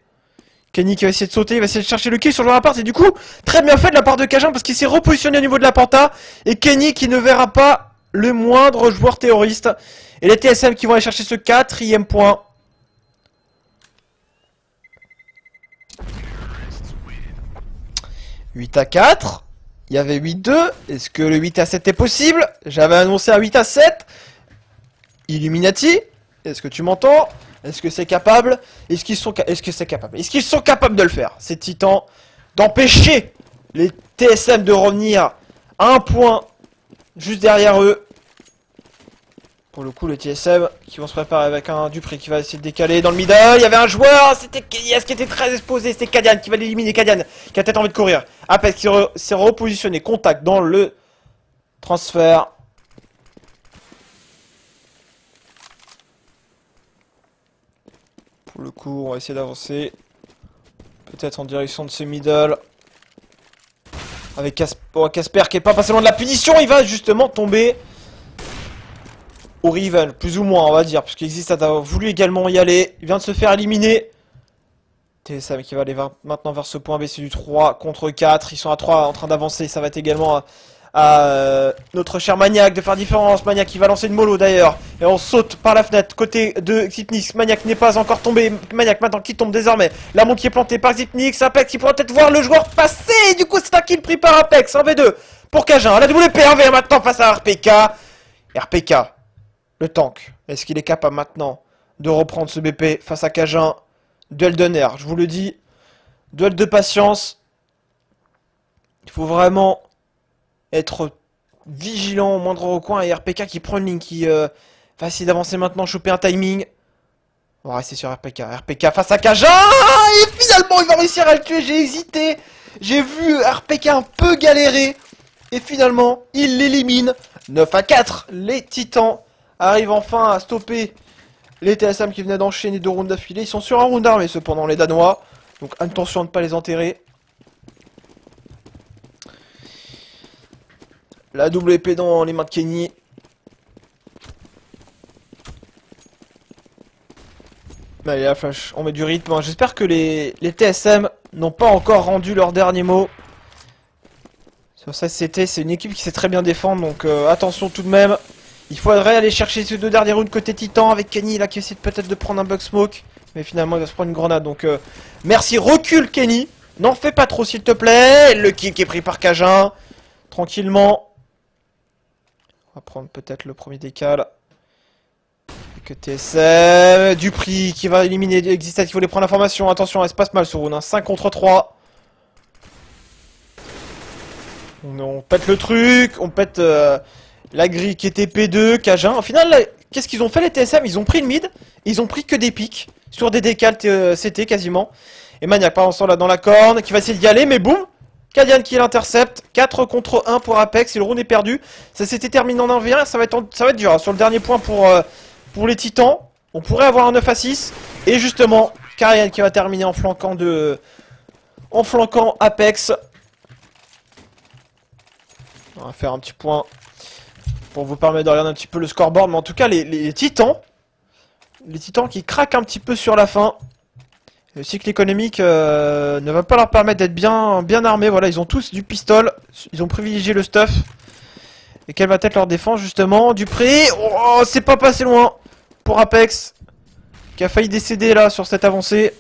Kenny qui va essayer de sauter, il va essayer de chercher le kill sur le appart et du coup, très bien fait de la part de Cajun parce qu'il s'est repositionné au niveau de la penta et Kenny qui ne verra pas le moindre joueur terroriste. Et les TSM qui vont aller chercher ce 4e point. « 8-4. Il y avait 8-2. Est-ce que le 8-7 est possible? J'avais annoncé un 8-7. Illuminati, est-ce que tu m'entends? Est-ce que c'est capable? Est-ce qu'ils sont capables de le faire, ces titans, d'empêcher les TSM de revenir à un point juste derrière eux? Pour le coup, les TSM qui vont se préparer avec un Dupré qui va essayer de décaler dans le middle. Il y avait un joueur, c'était Keyes qui était très exposé, c'était Kadian qui va l'éliminer. Kadian qui a peut-être envie de courir. Apex qui s'est repositionné, contact dans le transfert. Pour le coup, on va essayer d'avancer. Peut-être en direction de ce middle. Avec Casper qui est pas passé loin de la punition. Il va justement tomber au Riven, plus ou moins, on va dire. Puisqu'Exist a voulu également y aller. Il vient de se faire éliminer. TSM qui va aller maintenant vers ce point B. C'est du 3 contre 4. Ils sont à 3 en train d'avancer. Ça va être également à notre cher Maniac de faire différence. Maniac qui va lancer une mollo d'ailleurs. Et on saute par la fenêtre côté de Xipnix. Maniac n'est pas encore tombé. Maniac maintenant qui tombe désormais. La bombe qui est plantée par Xipnix. Apex qui pourrait peut-être voir le joueur passer. Du coup c'est un kill pris par Apex. 1v2 pour Cajun. La WP 1v1 maintenant face à RPK. RPK, le tank. Est-ce qu'il est capable maintenant de reprendre ce BP face à Cajun? Duel de nerfs, je vous le dis. Duel de patience. Il faut vraiment être vigilant au moindre recoin. Et RPK qui prend une ligne, qui va essayer d'avancer maintenant, choper un timing. On va rester sur RPK. RPK face à Cajun. Et finalement, il va réussir à le tuer. J'ai hésité. J'ai vu RPK un peu galérer. Et finalement, il l'élimine. 9-4. Les Titans arrivent enfin à stopper les TSM qui venaient d'enchaîner 2 rounds d'affilée. Ils sont sur un round d'armée cependant, les Danois. Donc attention à ne pas les enterrer. La double épée dans les mains de Kenny. Allez, la flash, on met du rythme. J'espère que les TSM n'ont pas encore rendu leur dernier mot. Sur ça, c'est une équipe qui sait très bien défendre. Donc attention tout de même. Il faudrait aller chercher ces 2 derniers rounds côté Titan avec Kenny là qui essaie peut-être de prendre un bug smoke. Mais finalement il va se prendre une grenade. Donc merci, recule Kenny. N'en fais pas trop s'il te plaît. Le kill qui est pris par Cajun. Tranquillement. On va prendre peut-être le premier décal. Que TSM. Dupri qui va éliminer Existat. Il faut les prendre l'information. Attention, elle se passe mal ce round. 5 contre 3. On pète le truc. On pète la grille qui était P2. Cajun. Au final, qu'est-ce qu'ils ont fait les TSM? Ils ont pris le mid. Ils ont pris que des pics. Sur des décals CT quasiment. Et Maniac par l'instant là dans la corne. Qui va essayer d'y aller. Mais boum. Kadian qui l'intercepte, 4 contre 1 pour Apex, et le round est perdu. Ça s'était terminé en 1v1, ça va être dur. Hein. Sur le dernier point pour les Titans, on pourrait avoir un 9-6. Et justement, Karian qui va terminer en flanquant Apex. On va faire un petit point pour vous permettre de regarder un petit peu le scoreboard. Mais en tout cas, les Titans qui craquent un petit peu sur la fin. Le cycle économique ne va pas leur permettre d'être bien armés. Voilà, ils ont tous du pistol. Ils ont privilégié le stuff. Et quelle va être leur défense justement? Dupré. Oh, c'est pas passé loin pour Apex. Qui a failli décéder là sur cette avancée.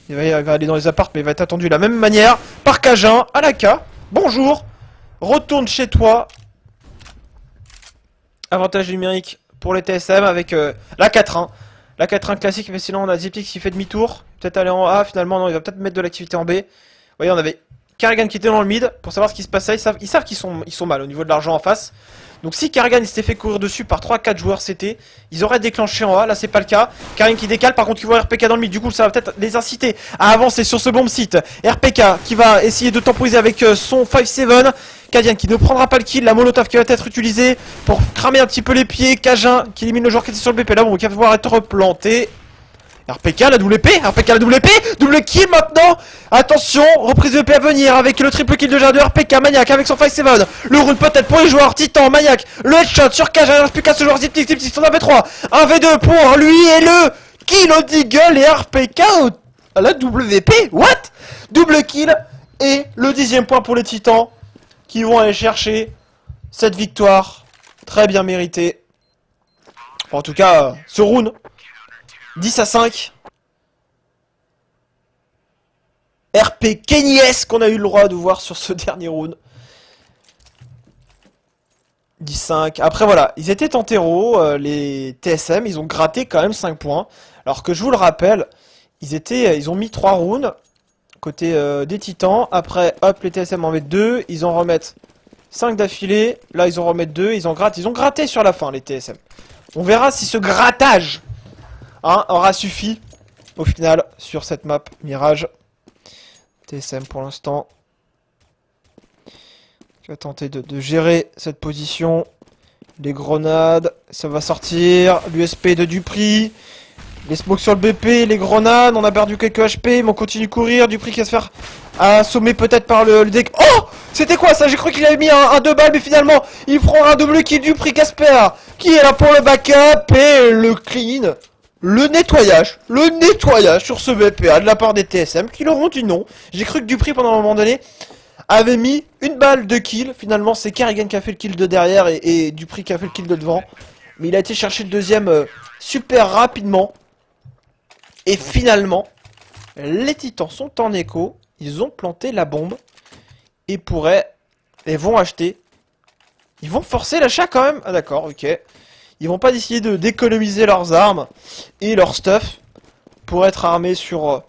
Il va aller dans les apparts mais il va être attendu de la même manière. Par Cajun, à la K. Bonjour. Retourne chez toi. Avantage numérique pour les TSM avec la 4-1. La 4-1 classique, mais sinon on a Ziptix qui fait demi-tour. Peut-être aller en A, finalement non, il va peut-être mettre de l'activité en B. Vous voyez, on avait Carrigan qui était dans le mid pour savoir ce qui se passait. Ils savent qu'ils sont mal au niveau de l'argent en face. Donc si Karrigan s'était fait courir dessus par 3-4 joueurs CT, ils auraient déclenché en A, là c'est pas le cas. Karrigan qui décale, par contre ils voient RPK dans le mid, du coup ça va peut-être les inciter à avancer sur ce bomb site. RPK qui va essayer de temporiser avec son 5-7. Cadian qui ne prendra pas le kill, la molotov qui va être utilisée pour cramer un petit peu les pieds. Cajun qui élimine le joueur qui était sur le BP là, bon qui va pouvoir être replanté. RPK la double épée, RPK la double épée, double kill maintenant. Attention, reprise de épée à venir avec le triple kill déjà de RPK, Maniac avec son 5-7. Le round peut-être pour les joueurs, Titan, Maniac, le headshot sur Cajun, il reste plus qu'à ce joueur, Ziptix, on avait 3, 1 V2 pour lui et le kill au Deagle et RPK à la WP, what? Double kill et le 10e point pour les Titans qui vont aller chercher cette victoire très bien méritée. Enfin, en tout cas, ce round 10-5. RP Kenny S qu'on a eu le droit de voir sur ce dernier round. 10-5. Après voilà, ils étaient en terreau, les TSM, ils ont gratté quand même 5 points. Alors que je vous le rappelle, ils ont mis 3 rounds côté des Titans. Après, hop, les TSM en mettent 2, ils en remettent 5 d'affilée. Là, ils en remettent 2, ils ont gratté sur la fin, les TSM. On verra si ce grattage aura suffi au final sur cette map Mirage. TSM pour l'instant qui va tenter de gérer cette position. Les grenades, ça va sortir. L'USP de Dupri. Les smokes sur le BP, les grenades, on a perdu quelques HP, mais on continue de courir. Dupri qui va se faire assommer peut-être par le deck. Oh, c'était quoi ça? J'ai cru qu'il avait mis un 2 balles, mais finalement il prend un double kill. Dupri Casper qui est là pour le backup et le clean. Le nettoyage sur ce BPA de la part des TSM qui leur ont dit non. J'ai cru que Dupri pendant un moment donné avait mis une balle de kill. Finalement c'est Karrigan qui a fait le kill de derrière et Dupri qui a fait le kill de devant. Mais il a été chercher le deuxième super rapidement. Et finalement, les Titans sont en écho. Ils ont planté la bombe. Et vont acheter. Ils vont forcer l'achat quand même. Ah d'accord, ok. Ils vont pas essayer d'économiser leurs armes et leur stuff pour être armés sur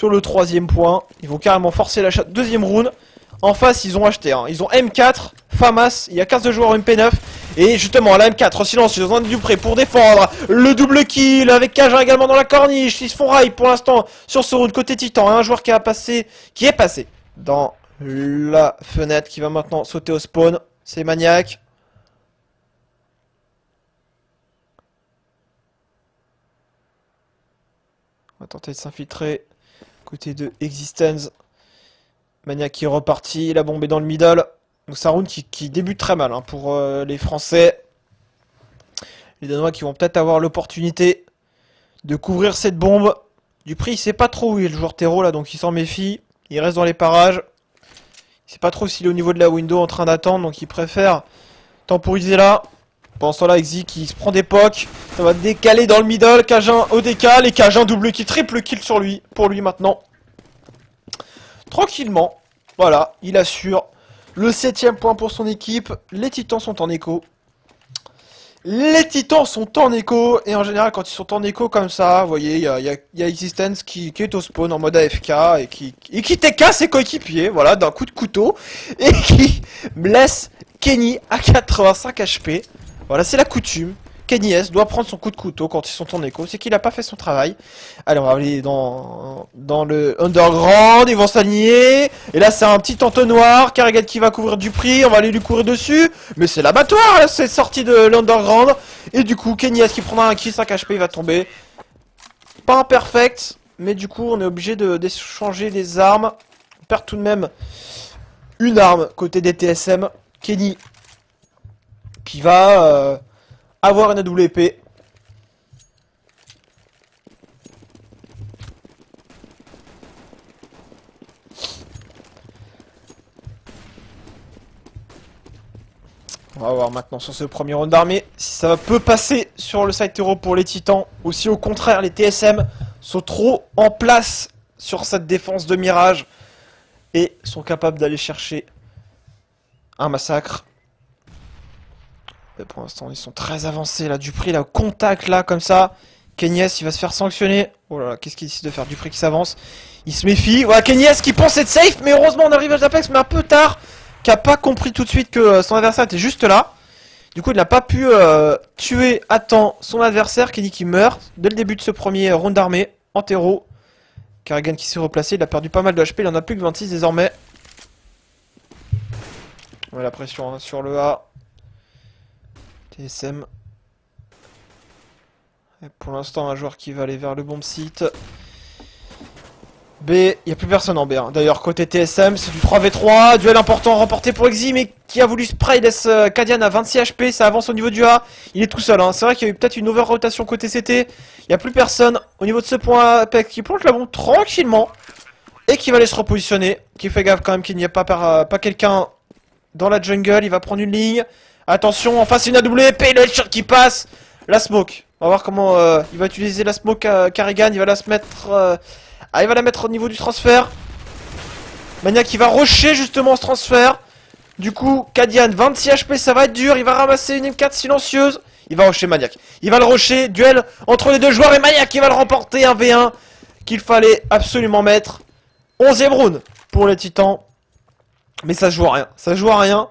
le 3e point. Ils vont carrément forcer l'achat. Deuxième round. En face, ils ont acheté. Ils ont M4, FAMAS. Il y a 15 joueurs MP9. Et justement, la M4, silence, ils ont du prêt pour défendre. Le double kill avec Cajun également dans la corniche. Ils se font rail pour l'instant sur ce round côté Titan. Un joueur qui est passé dans la fenêtre qui va maintenant sauter au spawn. C'est Maniac. On va tenter de s'infiltrer. Côté de Existence. Maniac qui est reparti. La bombe est dans le middle. Donc c'est un round qui débute très mal pour les Français. Les Danois qui vont peut-être avoir l'opportunité de couvrir cette bombe. Dupri il sait pas trop où est le joueur terreau là, donc il s'en méfie. Il reste dans les parages. Il sait pas trop s'il est au niveau de la window en train d'attendre, donc il préfère temporiser là. Pendant ce temps-là, Exi qui se prend des pocs. Ça va décaler dans le middle. Cajun au décal et Cajun double kill, triple kill sur lui, pour lui maintenant. Tranquillement, voilà, il assure. Le 7e point pour son équipe. Les Titans sont en écho. Les Titans sont en écho. Et en général, quand ils sont en écho comme ça, vous voyez, il y a Existence qui est au spawn en mode AFK et qui TK ses coéquipiers, voilà, d'un coup de couteau. Et qui blesse Kenny à 85 HP. Voilà, c'est la coutume. Kenny S doit prendre son coup de couteau quand ils sont en écho, c'est qu'il a pas fait son travail. Allez, on va aller dans le underground, ils vont s'aligner. Et là, c'est un petit entonnoir, Karrigan qui va couvrir Dupri, on va aller lui courir dessus. Mais c'est l'abattoir, là, c'est sorti de l'underground. Et du coup, Kenny S qui prendra un kill, 5 HP, il va tomber. Pas imperfect, mais du coup, on est obligé d'échanger les armes. On perd tout de même une arme côté des TSM. Kenny qui va... avoir une double épée. On va voir maintenant sur ce premier round d'armée si ça peut passer sur le side hero pour les Titans ou si au contraire les TSM sont trop en place sur cette défense de Mirage et sont capables d'aller chercher un massacre. Mais pour l'instant ils sont très avancés là, Dupri là au contact là comme ça. Kenny S il va se faire sanctionner. Oh là là, qu'est-ce qu'il décide de faire? Dupri qui s'avance. Il se méfie. Voilà, Kenny S qui pense être safe, mais heureusement on arrive à l'Apex, mais un peu tard. Qui a pas compris tout de suite que son adversaire était juste là. Du coup, il n'a pas pu tuer à temps son adversaire, Kenny qui meurt dès le début de ce premier round d'armée en terreau. Karrigan qui s'est replacé, il a perdu pas mal de HP, il en a plus que 26 désormais. Ouais, la pression hein, sur le A. TSM. Et pour l'instant, un joueur qui va aller vers le bomb site. B, il n'y a plus personne en B. Hein. D'ailleurs, côté TSM, c'est du 3v3. Duel important remporté pour Exi, mais qui a voulu spray. Il laisse Kadian à 26 HP. Ça avance au niveau du A. Il est tout seul. Hein. C'est vrai qu'il y a eu peut-être une over-rotation côté CT. Il n'y a plus personne au niveau de ce point Apex qui plante la bombe tranquillement. Et qui va aller se repositionner. Qui fait gaffe quand même qu'il n'y a pas quelqu'un dans la jungle. Il va prendre une ligne. Attention, en face, une AWP. Le headshot qui passe. La smoke. On va voir comment il va utiliser la smoke Karrigan. Il va la se mettre... il va la mettre au niveau du transfert. Maniac qui va rusher justement ce transfert. Du coup, Kadian, 26 HP, ça va être dur. Il va ramasser une M4 silencieuse. Il va rusher Maniac. Il va le rusher. Duel entre les deux joueurs et Maniac qui va le remporter. Un V1 qu'il fallait absolument mettre. 11e round pour les Titans. Mais ça se joue à rien. Ça se joue à rien.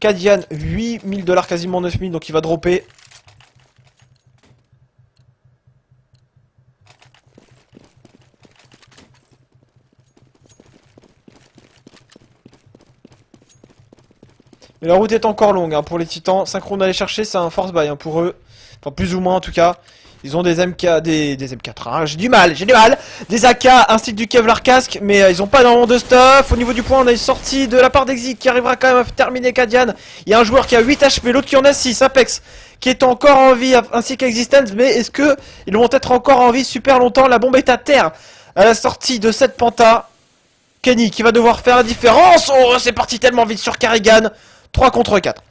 Kadian, 8000 $, quasiment 9000, donc il va dropper. Mais la route est encore longue hein, pour les Titans. 5 rounds à aller chercher, c'est un force buy hein, pour eux. Enfin, plus ou moins en tout cas. Ils ont des MK, des M4. Hein. J'ai du mal. Des AK ainsi que du Kevlar casque. Mais ils ont pas énormément de stuff. Au niveau du point, on a une sortie de la part d'Exit qui arrivera quand même à terminer Kadian. Il y a un joueur qui a 8 HP, l'autre qui en a 6. Apex qui est encore en vie ainsi qu'Existence. Mais est-ce que ils vont être encore en vie super longtemps? La bombe est à terre à la sortie de cette penta. Kenny qui va devoir faire la différence. Oh, c'est parti tellement vite sur Karrigan. 3 contre 4.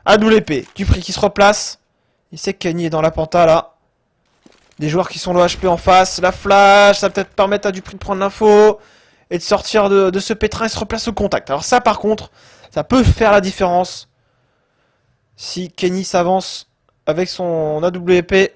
AWP, Dupri qui se replace. Il sait que Kenny est dans la penta là. Des joueurs qui sont low HP en face. La flash, ça va peut-être permettre à Dupri de prendre l'info. Et de sortir de ce pétrin et se replace au contact. Alors ça par contre, ça peut faire la différence. Si Kenny s'avance avec son AWP.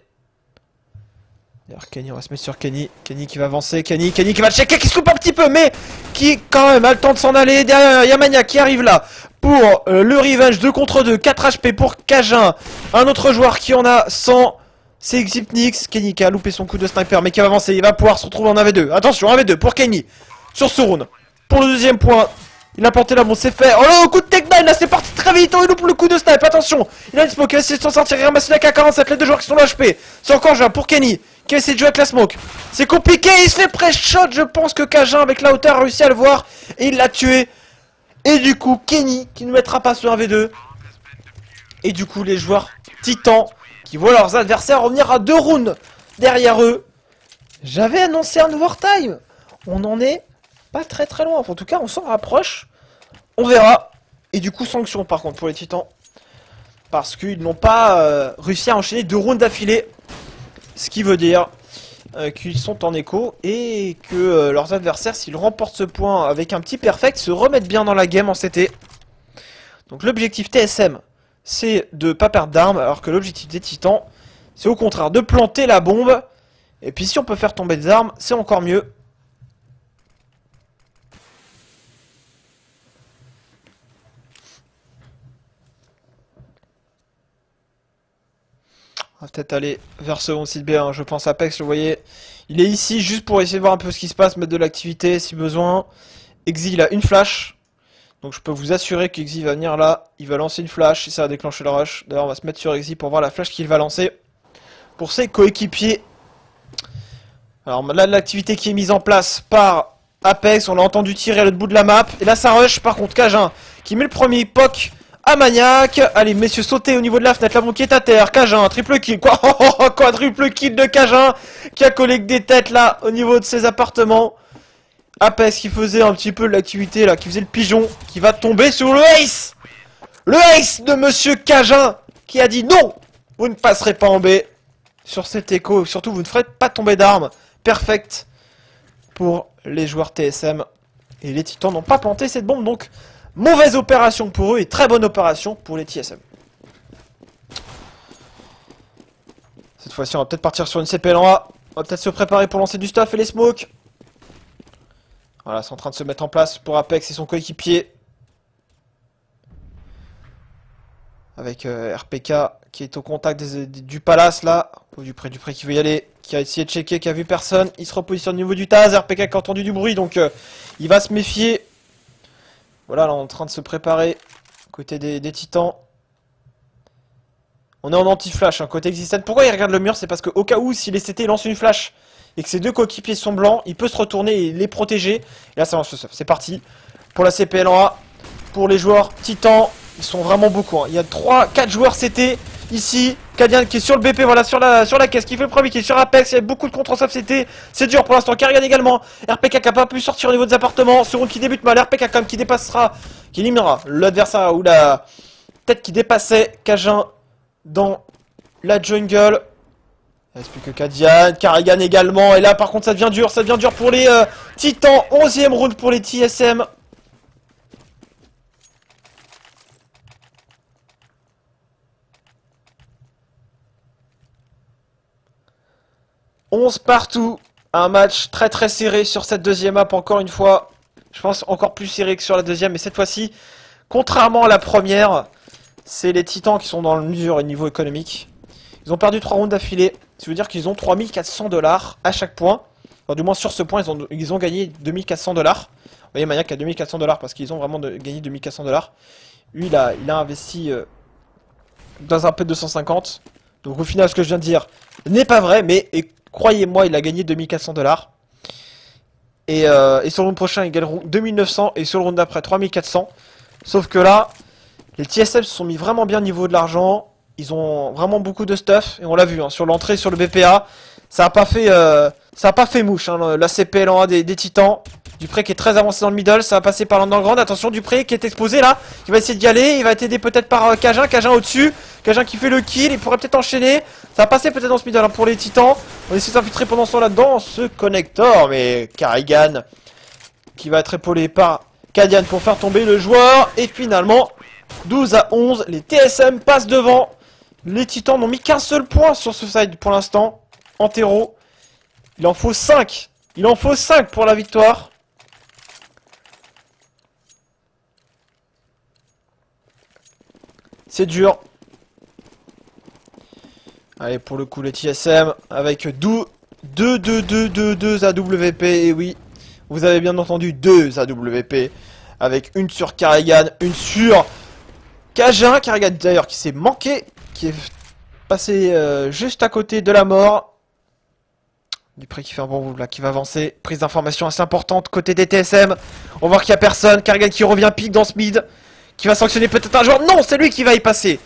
D'ailleurs Kenny, on va se mettre sur Kenny. Kenny qui va avancer. Kenny qui va checker, qui se coupe un petit peu. Mais qui quand même a le temps de s'en aller. Derrière, il y a Maniac qui arrive là. Pour le revenge 2 contre 2. 4 HP pour Cajun. Un autre joueur qui en a 100. C'est Xipnix. Kenny qui a loupé son coup de sniper. Mais qui va avancer. Il va pouvoir se retrouver en 1v2. Attention, 1v2 pour Kenny. Sur ce round. Pour le deuxième point. Il a planté la bombe. C'est fait. Oh le coup de takedown. Là c'est parti très vite. Oh il loupe le coup de snipe. Attention. Il a une smoke. Il va essayer de s'en sortir. Il ramasse la K47. Les deux joueurs qui sont là HP. C'est encore joué pour Kenny. Qui va essayer de jouer avec la smoke. C'est compliqué. Il se fait pré-shot. Je pense que Cajun avec la hauteur a réussi à le voir. Et il l'a tué. Et du coup, Kenny qui ne mettra pas sur 1v2. Et du coup, les joueurs titans qui voient leurs adversaires revenir à 2 rounds derrière eux. J'avais annoncé un overtime. On en est pas très très loin. Enfin, en tout cas, on s'en rapproche. On verra. Et du coup, sanction par contre pour les titans. Parce qu'ils n'ont pas réussi à enchaîner 2 rounds d'affilée. Ce qui veut dire qu'ils sont en écho et que leurs adversaires, s'ils remportent ce point avec un petit perfect, se remettent bien dans la game en CT. Donc l'objectif TSM, c'est de pas perdre d'armes, alors que l'objectif des Titans, c'est au contraire de planter la bombe. Et puis si on peut faire tomber des armes, c'est encore mieux. On va peut-être aller vers ce bon site B, hein. Je pense Apex, vous voyez. Il est ici juste pour essayer de voir un peu ce qui se passe, mettre de l'activité si besoin. Exi, il a une flash. Donc je peux vous assurer qu'Exi va venir là. Il va lancer une flash et ça va déclencher le rush. D'ailleurs, on va se mettre sur Exi pour voir la flash qu'il va lancer. Pour ses coéquipiers. Alors là, l'activité qui est mise en place par Apex. On l'a entendu tirer à l'autre bout de la map. Et là, ça rush. Par contre, Cajun qui met le premier poke à Maniac. Allez, messieurs, sautez au niveau de la fenêtre. La bombe qui est à terre. Cajun, triple kill. Quoi, quadruple kill de Cajun qui a collé que des têtes là au niveau de ses appartements. Apex qui faisait un petit peu l'activité là, qui faisait le pigeon, qui va tomber sur le ace. Le ace de monsieur Cajun qui a dit non, vous ne passerez pas en B sur cet écho. Surtout, vous ne ferez pas tomber d'armes. Perfect pour les joueurs TSM. Et les Titans n'ont pas planté cette bombe, donc mauvaise opération pour eux et très bonne opération pour les TSM. Cette fois-ci, on va peut-être partir sur une CPL en A. On va peut-être se préparer pour lancer du stuff et les smokes. Voilà, c'est en train de se mettre en place pour Apex et son coéquipier. Avec RPK qui est au contact du palace là. Oh, Dupré qui veut y aller. Qui a essayé de checker, qui a vu personne. Il se repositionne au niveau du Taz. RPK qui a entendu du bruit, donc il va se méfier. Voilà, là on est en train de se préparer. Côté des titans. On est en anti-flash, hein, côté existent. Pourquoi il regarde le mur? C'est parce qu'au cas où, si les CT lancent une flash et que ses deux coéquipiers sont blancs, il peut se retourner et les protéger. Et là, ça lance le stuff. C'est parti. Pour la CPL en A. Pour les joueurs titans. Ils sont vraiment beaucoup. Hein. Il y a 3-4 joueurs CT ici. Kadian qui est sur le BP, voilà, sur la caisse, qui fait le premier, qui est sur Apex. Il y a beaucoup de contre-soft CT. C'est dur pour l'instant. Karigan également. RPK qui n'a pas pu sortir au niveau des appartements. Ce round qui débute mal. RPK quand même qui dépassera, qui éliminera l'adversaire ou la tête qui dépassait Cajun dans la jungle. Il reste plus que Kadian. Karigan également. Et là, par contre, ça devient dur pour les titans. 11e round pour les TSM. Partout, un match très serré sur cette deuxième map encore une fois. Je pense encore plus serré que sur la deuxième, mais cette fois-ci, contrairement à la première, c'est les titans qui sont dans le mur au niveau économique. Ils ont perdu 3 rounds d'affilée, ça veut dire qu'ils ont 3400$ à chaque point. Enfin, du moins sur ce point, ils ont gagné 2400$. Vous voyez, Maniac a 2400$ parce qu'ils ont vraiment gagné 2400$. Lui, il a investi dans un P250. Donc au final, ce que je viens de dire n'est pas vrai, mais croyez-moi, il a gagné 2400$. Et sur le round prochain, ils gagneront 2900 et sur le round d'après 3400. Sauf que là, les TSM se sont mis vraiment bien au niveau de l'argent. Ils ont vraiment beaucoup de stuff. Et on l'a vu, hein, sur l'entrée, sur le BPA. Ça a pas fait mouche, hein, la CPL en A des titans. Dupré qui est très avancé dans le middle. Ça va passer par l'underground. Attention, Dupré qui est exposé là. Il va essayer d'y aller. Il va être aidé peut-être par Cajun. Cajun au-dessus. Cajun qui fait le kill. Il pourrait peut-être enchaîner. Ça va passer peut-être dans ce middle, hein, pour les titans. On essaie de s'infiltrer pendant ce temps là-dedans. Ce connector. Mais Karigan qui va être épaulé par Kadian pour faire tomber le joueur. Et finalement, 12-11. Les TSM passent devant. Les titans n'ont mis qu'un seul point sur ce side pour l'instant. Antero. Il en faut 5. Il en faut 5 pour la victoire. C'est dur. Allez, pour le coup, les TSM avec 2 AWP. Et oui, vous avez bien entendu, 2 AWP. Avec une sur Karigan, une sur Cajun. Karigan d'ailleurs qui s'est manqué, qui est passé juste à côté de la mort. Dupré qui fait un bon move là, qui va avancer. Prise d'information assez importante côté des TSM. On va voir qu'il n'y a personne. Karigan qui revient pique dans ce mid. Qui va sanctionner peut-être un joueur. Non, c'est lui qui va y passer.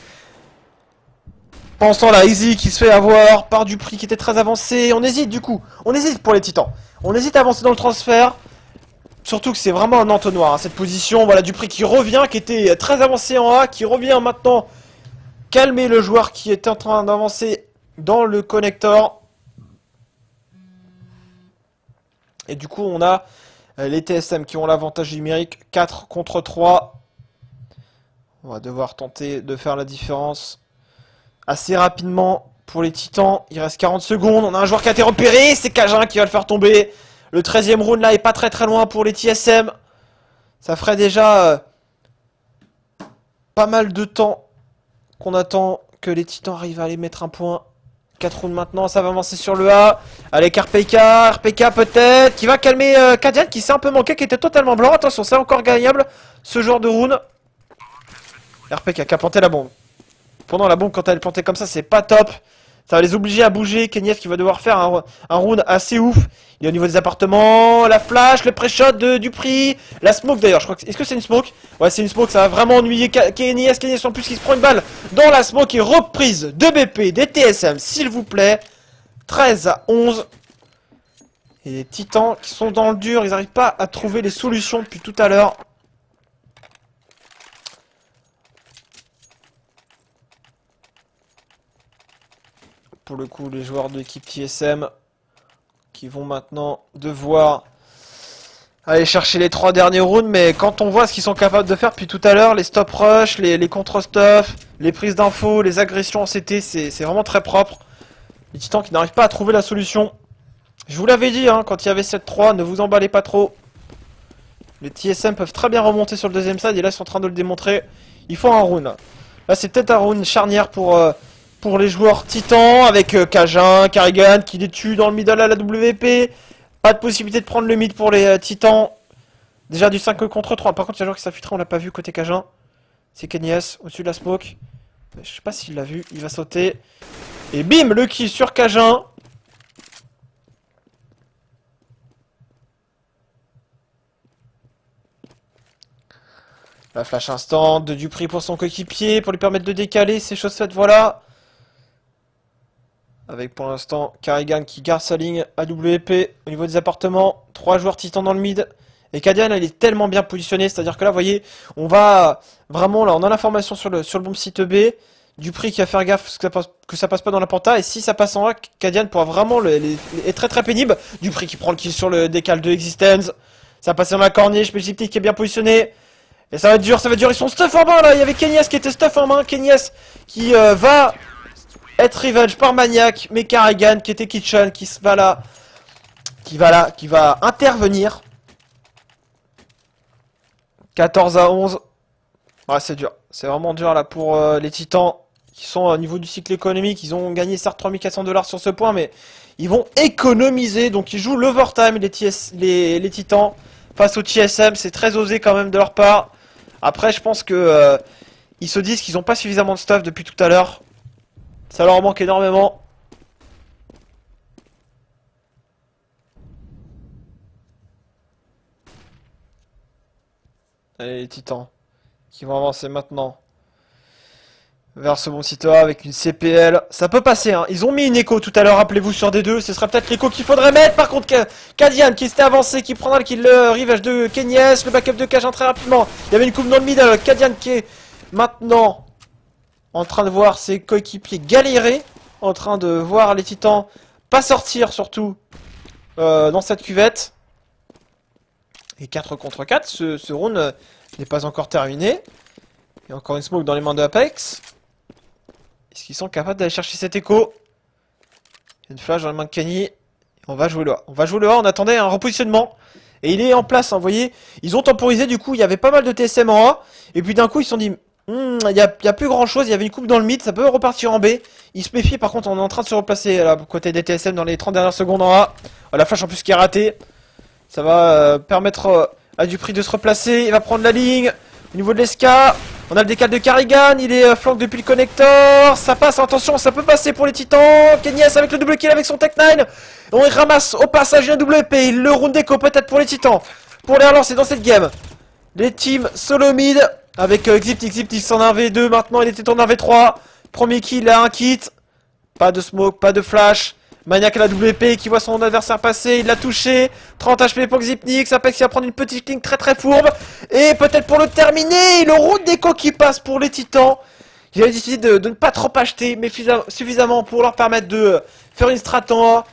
Pensant là, Easy qui se fait avoir par Dupré qui était très avancé. On hésite du coup. On hésite pour les titans. On hésite à avancer dans le transfert. Surtout que c'est vraiment un entonnoir, hein, cette position. Voilà, Dupré qui revient, qui était très avancé en A. Qui revient maintenant calmer le joueur qui était en train d'avancer dans le connector. Et du coup, on a les TSM qui ont l'avantage numérique. 4 contre 3. On va devoir tenter de faire la différence assez rapidement pour les titans. Il reste 40 secondes. On a un joueur qui a été repéré. C'est Cajun qui va le faire tomber. Le 13e round là est pas très loin pour les TSM. Ça ferait déjà pas mal de temps qu'on attend que les titans arrivent à aller mettre un point. 4 rounds maintenant, ça va avancer sur le A. Allez, RPK peut-être, qui va calmer Kadian qui s'est un peu manqué, qui était totalement blanc. Attention, c'est encore gagnable ce genre de round. RPK qui a planté la bombe. Pendant la bombe, quand elle est plantée comme ça, c'est pas top. Ça va les obliger à bouger. Kenyef qui va devoir faire un round assez ouf. Il est au niveau des appartements. La flash, le pré-shot de Dupré. La smoke d'ailleurs, je crois que... Est-ce que c'est une smoke? Ouais, c'est une smoke, ça va vraiment ennuyer Kenyef. Kenyef en plus qui se prend une balle dans la smoke et reprise de BP des TSM, s'il vous plaît. 13-11. Et les titans qui sont dans le dur, ils n'arrivent pas à trouver les solutions depuis tout à l'heure. Pour le coup, les joueurs de l'équipe TSM qui vont maintenant devoir aller chercher les 3 derniers rounds. Mais quand on voit ce qu'ils sont capables de faire depuis tout à l'heure, les stop rush, les contre-stuff, les prises d'infos, les agressions en CT, c'est vraiment très propre. Les titans qui n'arrivent pas à trouver la solution. Je vous l'avais dit, hein, quand il y avait 7-3, ne vous emballez pas trop. Les TSM peuvent très bien remonter sur le deuxième side et là ils sont en train de le démontrer. Il faut un round. Là, c'est peut-être un round charnière pour les joueurs titans, avec Cajun, Carrigan qui les tue dans le middle à la WP. Pas de possibilité de prendre le mid pour les titans. Déjà du 5 contre 3. Par contre, il y a un joueur qui s'infiltre, on l'a pas vu côté Cajun. C'est Kenny S au-dessus de la smoke. Je sais pas s'il l'a vu, il va sauter. Et bim, le kill sur Cajun. La flash instant de Dupri pour son coéquipier, pour lui permettre de décaler, c'est chose faite, voilà. Avec pour l'instant Carrigan qui garde sa ligne AWP au niveau des appartements. 3 joueurs titans dans le mid. Et Kadian, elle est tellement bien positionnée, c'est-à-dire que là, vous voyez, on va vraiment, là, on a l'information sur le bon site B. Dupri qui va faire gaffe que ça passe pas dans la penta. Et si ça passe en A, Kadian pourra vraiment être très très pénible. Dupri qui prend le kill sur le décal de Existence. Ça passe dans la corniche, mais Gyptic qui est bien positionné. Et ça va être dur, ça va être dur. Ils sont stuff en main là. Il y avait Kenyes qui était stuff en main. Kenyes qui va être revenge par Maniac. Mais Carrigan qui était Kitchen qui va là. Qui va intervenir. 14 à 11. Ouais, c'est dur. C'est vraiment dur là pour les titans qui sont au niveau du cycle économique. Ils ont gagné certes 3400 $ sur ce point, mais ils vont économiser. Donc ils jouent l'overtime, les titans, face au TSM. C'est très osé quand même de leur part. Après, je pense que ils se disent qu'ils n'ont pas suffisamment de stuff depuis tout à l'heure. Ça leur manque énormément. Allez, les titans qui vont avancer maintenant vers ce bon site A avec une CPL. Ça peut passer, hein. Ils ont mis une écho tout à l'heure, rappelez-vous, sur D2. Ce sera peut-être l'écho qu'il faudrait mettre. Par contre, Kadian qui s'était avancé, qui prendra le kill, le rivage de Kenyes, le backup de Cajun très rapidement. Il y avait une coupe dans le middle. Kadian qui est maintenant en train de voir ses coéquipiers galérer, en train de voir les titans pas sortir surtout dans cette cuvette. Et 4 contre 4, ce round n'est pas encore terminé. Il y a encore une smoke dans les mains de Apex. Est-ce qu'ils sont capables d'aller chercher cet écho? Il y a une flash dans les mains de Kenny. On va jouer le A. On va jouer le A, on attendait un repositionnement. Et il est en place, hein, vous voyez. Ils ont temporisé, du coup, il y avait pas mal de TSM en A. Et puis d'un coup, ils se sont dit, il y a plus grand chose, il y avait une coupe dans le mid, ça peut repartir en B. Ils se méfient, par contre, on est en train de se replacer là, côté des TSM dans les 30 dernières secondes en A. La flash en plus qui est ratée. Ça va permettre à Dupri de se replacer. Il va prendre la ligne. Au niveau de l'Esca, on a le décal de Carrigan. Il est flank depuis le connector. Ça passe, attention, ça peut passer pour les titans. Kenyes avec le double kill avec son Tech 9. On ramasse au passage un WP. Le round d'écho peut-être pour les titans. Pour les relancer dans cette game. Les teams solo mid avec Xiptix en 1v2. Maintenant, il était en 1v3. Premier kill, il a un kit. Pas de smoke, pas de flash. Maniac à la WP qui voit son adversaire passer, il l'a touché. 30 HP pour Xipnix, Apex qui va prendre une petite ligne très très fourbe. Et peut-être pour le terminer, le round d'écho qui passe pour les titans. Il a décidé de ne pas trop acheter, mais suffisamment pour leur permettre de faire une strat en A.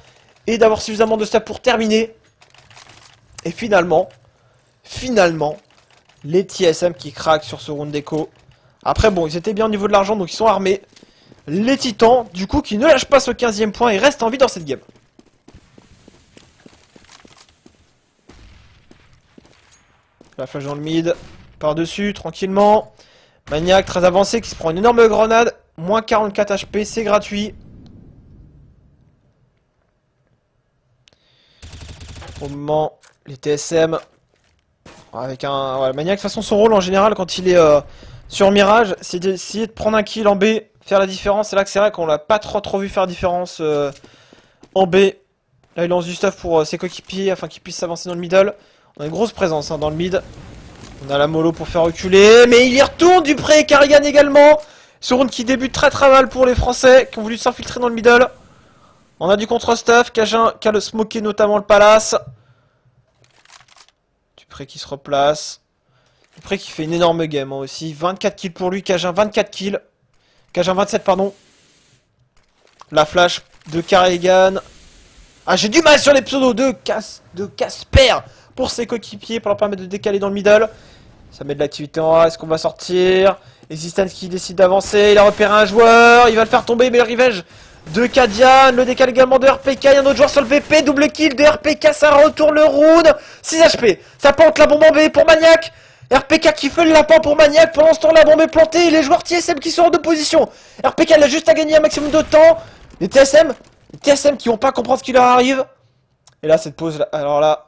Et d'avoir suffisamment de stuff pour terminer. Et finalement, les TSM qui craquent sur ce round d'écho. Après bon, ils étaient bien au niveau de l'argent, donc ils sont armés. Les titans, du coup, qui ne lâchent pas ce 15e point et restent en vie dans cette game. La flash dans le mid, par-dessus, tranquillement. Maniac, très avancé, qui se prend une énorme grenade. Moins 44 HP, c'est gratuit. Au moment, les TSM. Avec un... Voilà, Maniac, de toute façon, son rôle en général, quand il est sur Mirage, c'est d'essayer de prendre un kill en B. Faire la différence, c'est là que c'est vrai qu'on l'a pas trop vu faire la différence en B. Là il lance du stuff pour ses coéquipiers afin qu'ils puissent s'avancer dans le middle. On a une grosse présence dans le mid. On a la mollo pour faire reculer, mais il y retourne Dupré et Carrigan également. Ce round qui débute très mal pour les Français qui ont voulu s'infiltrer dans le middle. On a du contre-stuff, Cajun qui a le smoké notamment le palace. Dupré qui se replace. Dupré qui fait une énorme game hein, aussi. 24 kills pour lui, Cajun 24 kills. Cajun 27 pardon. La flash de Carrigan. Ah j'ai du mal sur les pseudos de Casper pour ses coéquipiers pour leur permettre de décaler dans le middle. Ça met de l'activité en A, est-ce qu'on va sortir? Existence qui décide d'avancer, il a repéré un joueur, il va le faire tomber mais le rivage de Kadian, le décal également de RPK, il y a un autre joueur sur le VP, double kill de RPK, ça retourne le round. 6 HP, ça plante la bombe en B pour Maniac. RPK qui fait le lapin pour Maniac. Pendant ce temps, la bombe est plantée. Et les joueurs TSM qui sont hors de position. RPK, il a juste à gagner un maximum de temps. Les TSM qui vont pas comprendre ce qui leur arrive. Et là, cette pause, là, alors là,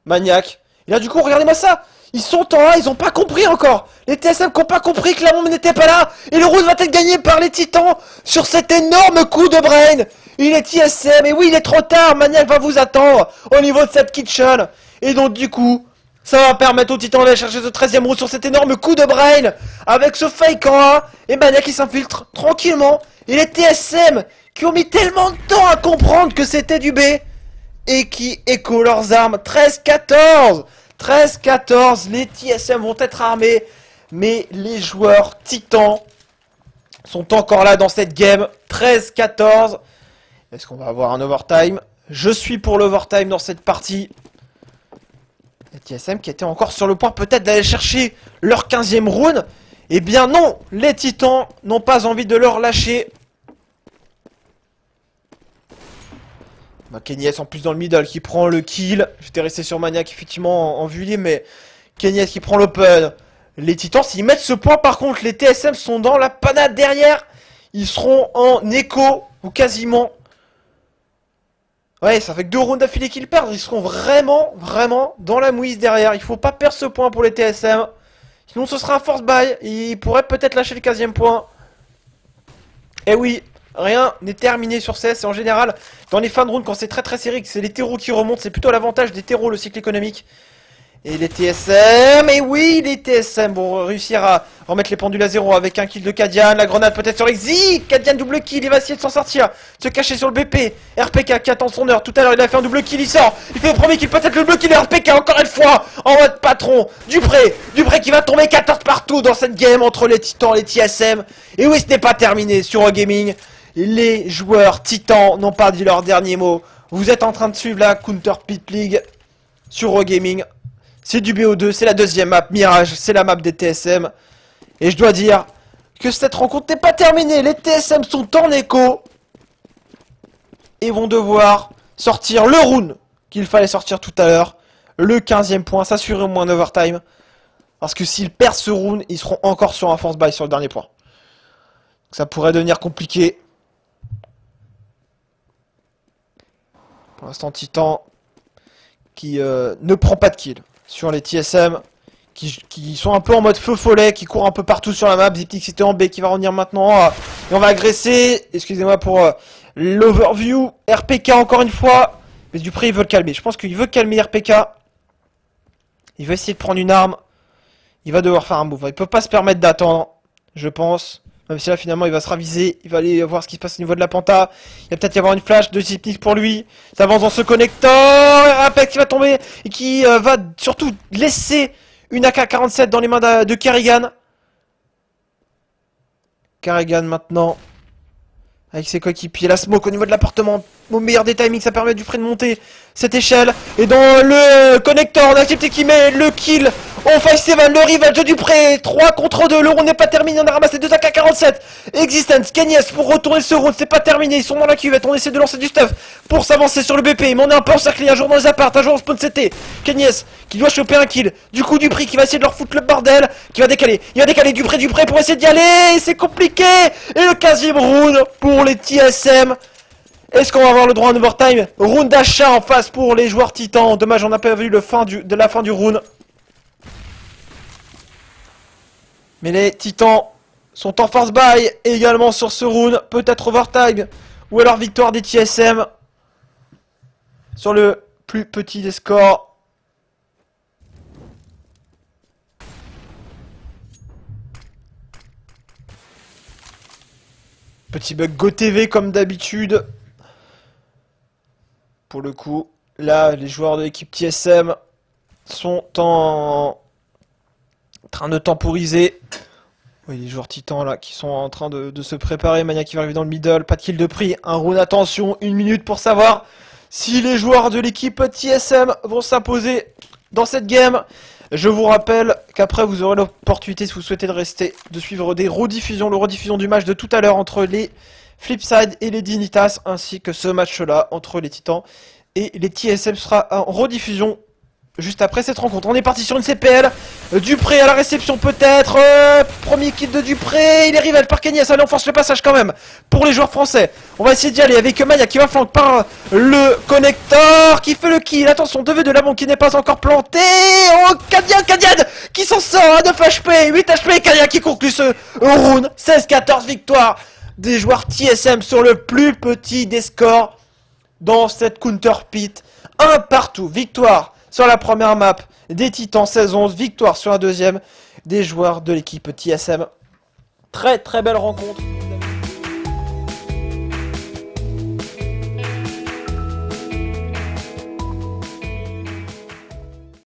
Maniac. Et là, du coup, regardez-moi ça. Ils sont en A, ils ont pas compris encore. Les TSM qui ont pas compris que la bombe n'était pas là. Et le round va être gagné par les Titans sur cet énorme coup de brain. Il est TSM. Et oui, il est trop tard. Maniac va vous attendre au niveau de cette kitchen. Et donc, du coup, ça va permettre aux Titans d'aller chercher ce 13e round sur cet énorme coup de brain. Avec ce fake en A. Et Maniac qui s'infiltre tranquillement. Et les TSM qui ont mis tellement de temps à comprendre que c'était du B. Et qui écho leurs armes. 13-14. 13-14, les TSM vont être armés, mais les joueurs titans sont encore là dans cette game. 13-14. Est-ce qu'on va avoir un overtime? Je suis pour l'overtime dans cette partie. Les TSM qui étaient encore sur le point peut-être d'aller chercher leur 15e round. Eh bien non, les titans n'ont pas envie de leur lâcher. Kenyes en plus dans le middle qui prend le kill. J'étais resté sur Maniac effectivement en vue libre, mais Kenyes qui prend l'open. Les Titans, s'ils mettent ce point par contre, les TSM sont dans la panade derrière. Ils seront en écho, ou quasiment. Ouais, ça fait que 2 rounds d'affilée qu'ils perdent. Ils seront vraiment dans la mouise derrière. Il faut pas perdre ce point pour les TSM. Sinon ce sera un force buy. Ils pourraient peut-être lâcher le 15e point. Eh oui. Rien n'est terminé sur CS et en général, dans les fins de round, quand c'est très serré, que c'est les terreaux qui remontent, c'est plutôt l'avantage des terreaux, le cycle économique. Et les TSM, et oui, les TSM vont réussir à remettre les pendules à zéro avec un kill de Kadian, la grenade peut-être sur Exi, Kadian double kill, il va essayer de s'en sortir, se cacher sur le BP, RPK qui attend son heure, tout à l'heure il a fait un double kill, il sort, il fait le premier kill, peut-être le double kill, RPK encore une fois, en mode patron, Dupré qui va tomber 14 partout dans cette game entre les Titans et les TSM, et oui, ce n'est pas terminé sur Eurogaming. Les joueurs titans n'ont pas dit leur dernier mot. Vous êtes en train de suivre la Counter Pit League sur Eurogaming. C'est du BO2, c'est la deuxième map. Mirage, c'est la map des TSM. Et je dois dire que cette rencontre n'est pas terminée. Les TSM sont en écho. Et vont devoir sortir le round qu'il fallait sortir tout à l'heure. Le 15e point, s'assurer au moins un overtime. Parce que s'ils perdent ce round, ils seront encore sur un force buy sur le dernier point. Ça pourrait devenir compliqué. Pour l'instant, Titan qui ne prend pas de kill sur les TSM, qui sont un peu en mode feu follet, qui courent un peu partout sur la map. Ziptix était en B qui va revenir maintenant. Et on va agresser. Excusez-moi pour l'overview. RPK encore une fois. Mais Dupré, il veut le calmer. Je pense qu'il veut calmer RPK. Il veut essayer de prendre une arme. Il va devoir faire un move. Il peut pas se permettre d'attendre, je pense. Même si là finalement il va se raviser, il va aller voir ce qui se passe au niveau de la penta. Il va peut-être y avoir une flash de Zipnix pour lui. Ça avance dans ce connecteur. Apex qui va tomber et qui va surtout laisser une AK-47 dans les mains de Kerrigan. Kerrigan maintenant avec ses coéquipiers. La smoke au niveau de l'appartement. Au meilleur des timings, ça permet du près de monter cette échelle. Et dans le connecteur, on a Zipnix qui met le kill. On 5-7, le rival de Dupré, 3 contre 2, le round n'est pas terminé, on a ramassé 2 AK-47. Existence, Kenyes pour retourner ce round, c'est pas terminé, ils sont dans la cuvette, on essaie de lancer du stuff pour s'avancer sur le BP, mais on est un peu encerclé, un jour dans les apparts, un jour en spawn CT. Kenyes qui doit choper un kill, du coup Dupré qui va essayer de leur foutre le bordel, qui va décaler, il va décaler Dupré pour essayer d'y aller, c'est compliqué. Et le 15e round pour les TSM. Est-ce qu'on va avoir le droit à un overtime? Round d'achat en face pour les joueurs titans, dommage on n'a pas vu la fin du round. Mais les Titans sont en force buy également sur ce round. Peut-être overtime. Ou alors victoire des TSM. Sur le plus petit des scores. Petit bug GoTV comme d'habitude. Pour le coup, là, les joueurs de l'équipe TSM sont en train de temporiser. Oui, les joueurs titans là qui sont en train de se préparer. Maniac qui va arriver dans le middle, pas de kill de prix. Un round, attention, 1 minute pour savoir si les joueurs de l'équipe TSM vont s'imposer dans cette game. Je vous rappelle qu'après vous aurez l'opportunité, si vous souhaitez de rester, de suivre des rediffusions, le rediffusion du match de tout à l'heure entre les Flipside et les Dignitas, ainsi que ce match là entre les Titans et les TSM sera en rediffusion juste après cette rencontre. On est parti sur une CPL. Dupré à la réception peut-être. Premier kill de Dupré. Il est rival par Kanyes. Allez, on force le passage quand même pour les joueurs français. On va essayer d'y aller avec Maya qui va flanquer par le connecteur qui fait le kill. Attention, 2v de la bombe qui n'est pas encore planté. Oh, Kadian qui s'en sort à 9 HP, 8 HP. Kadian qui conclut ce round. 16-14 victoire des joueurs TSM sur le plus petit des scores dans cette counter pit. Un partout. Victoire sur la première map des Titans 16-11. Victoire sur la deuxième des joueurs de l'équipe TSM. Très très belle rencontre.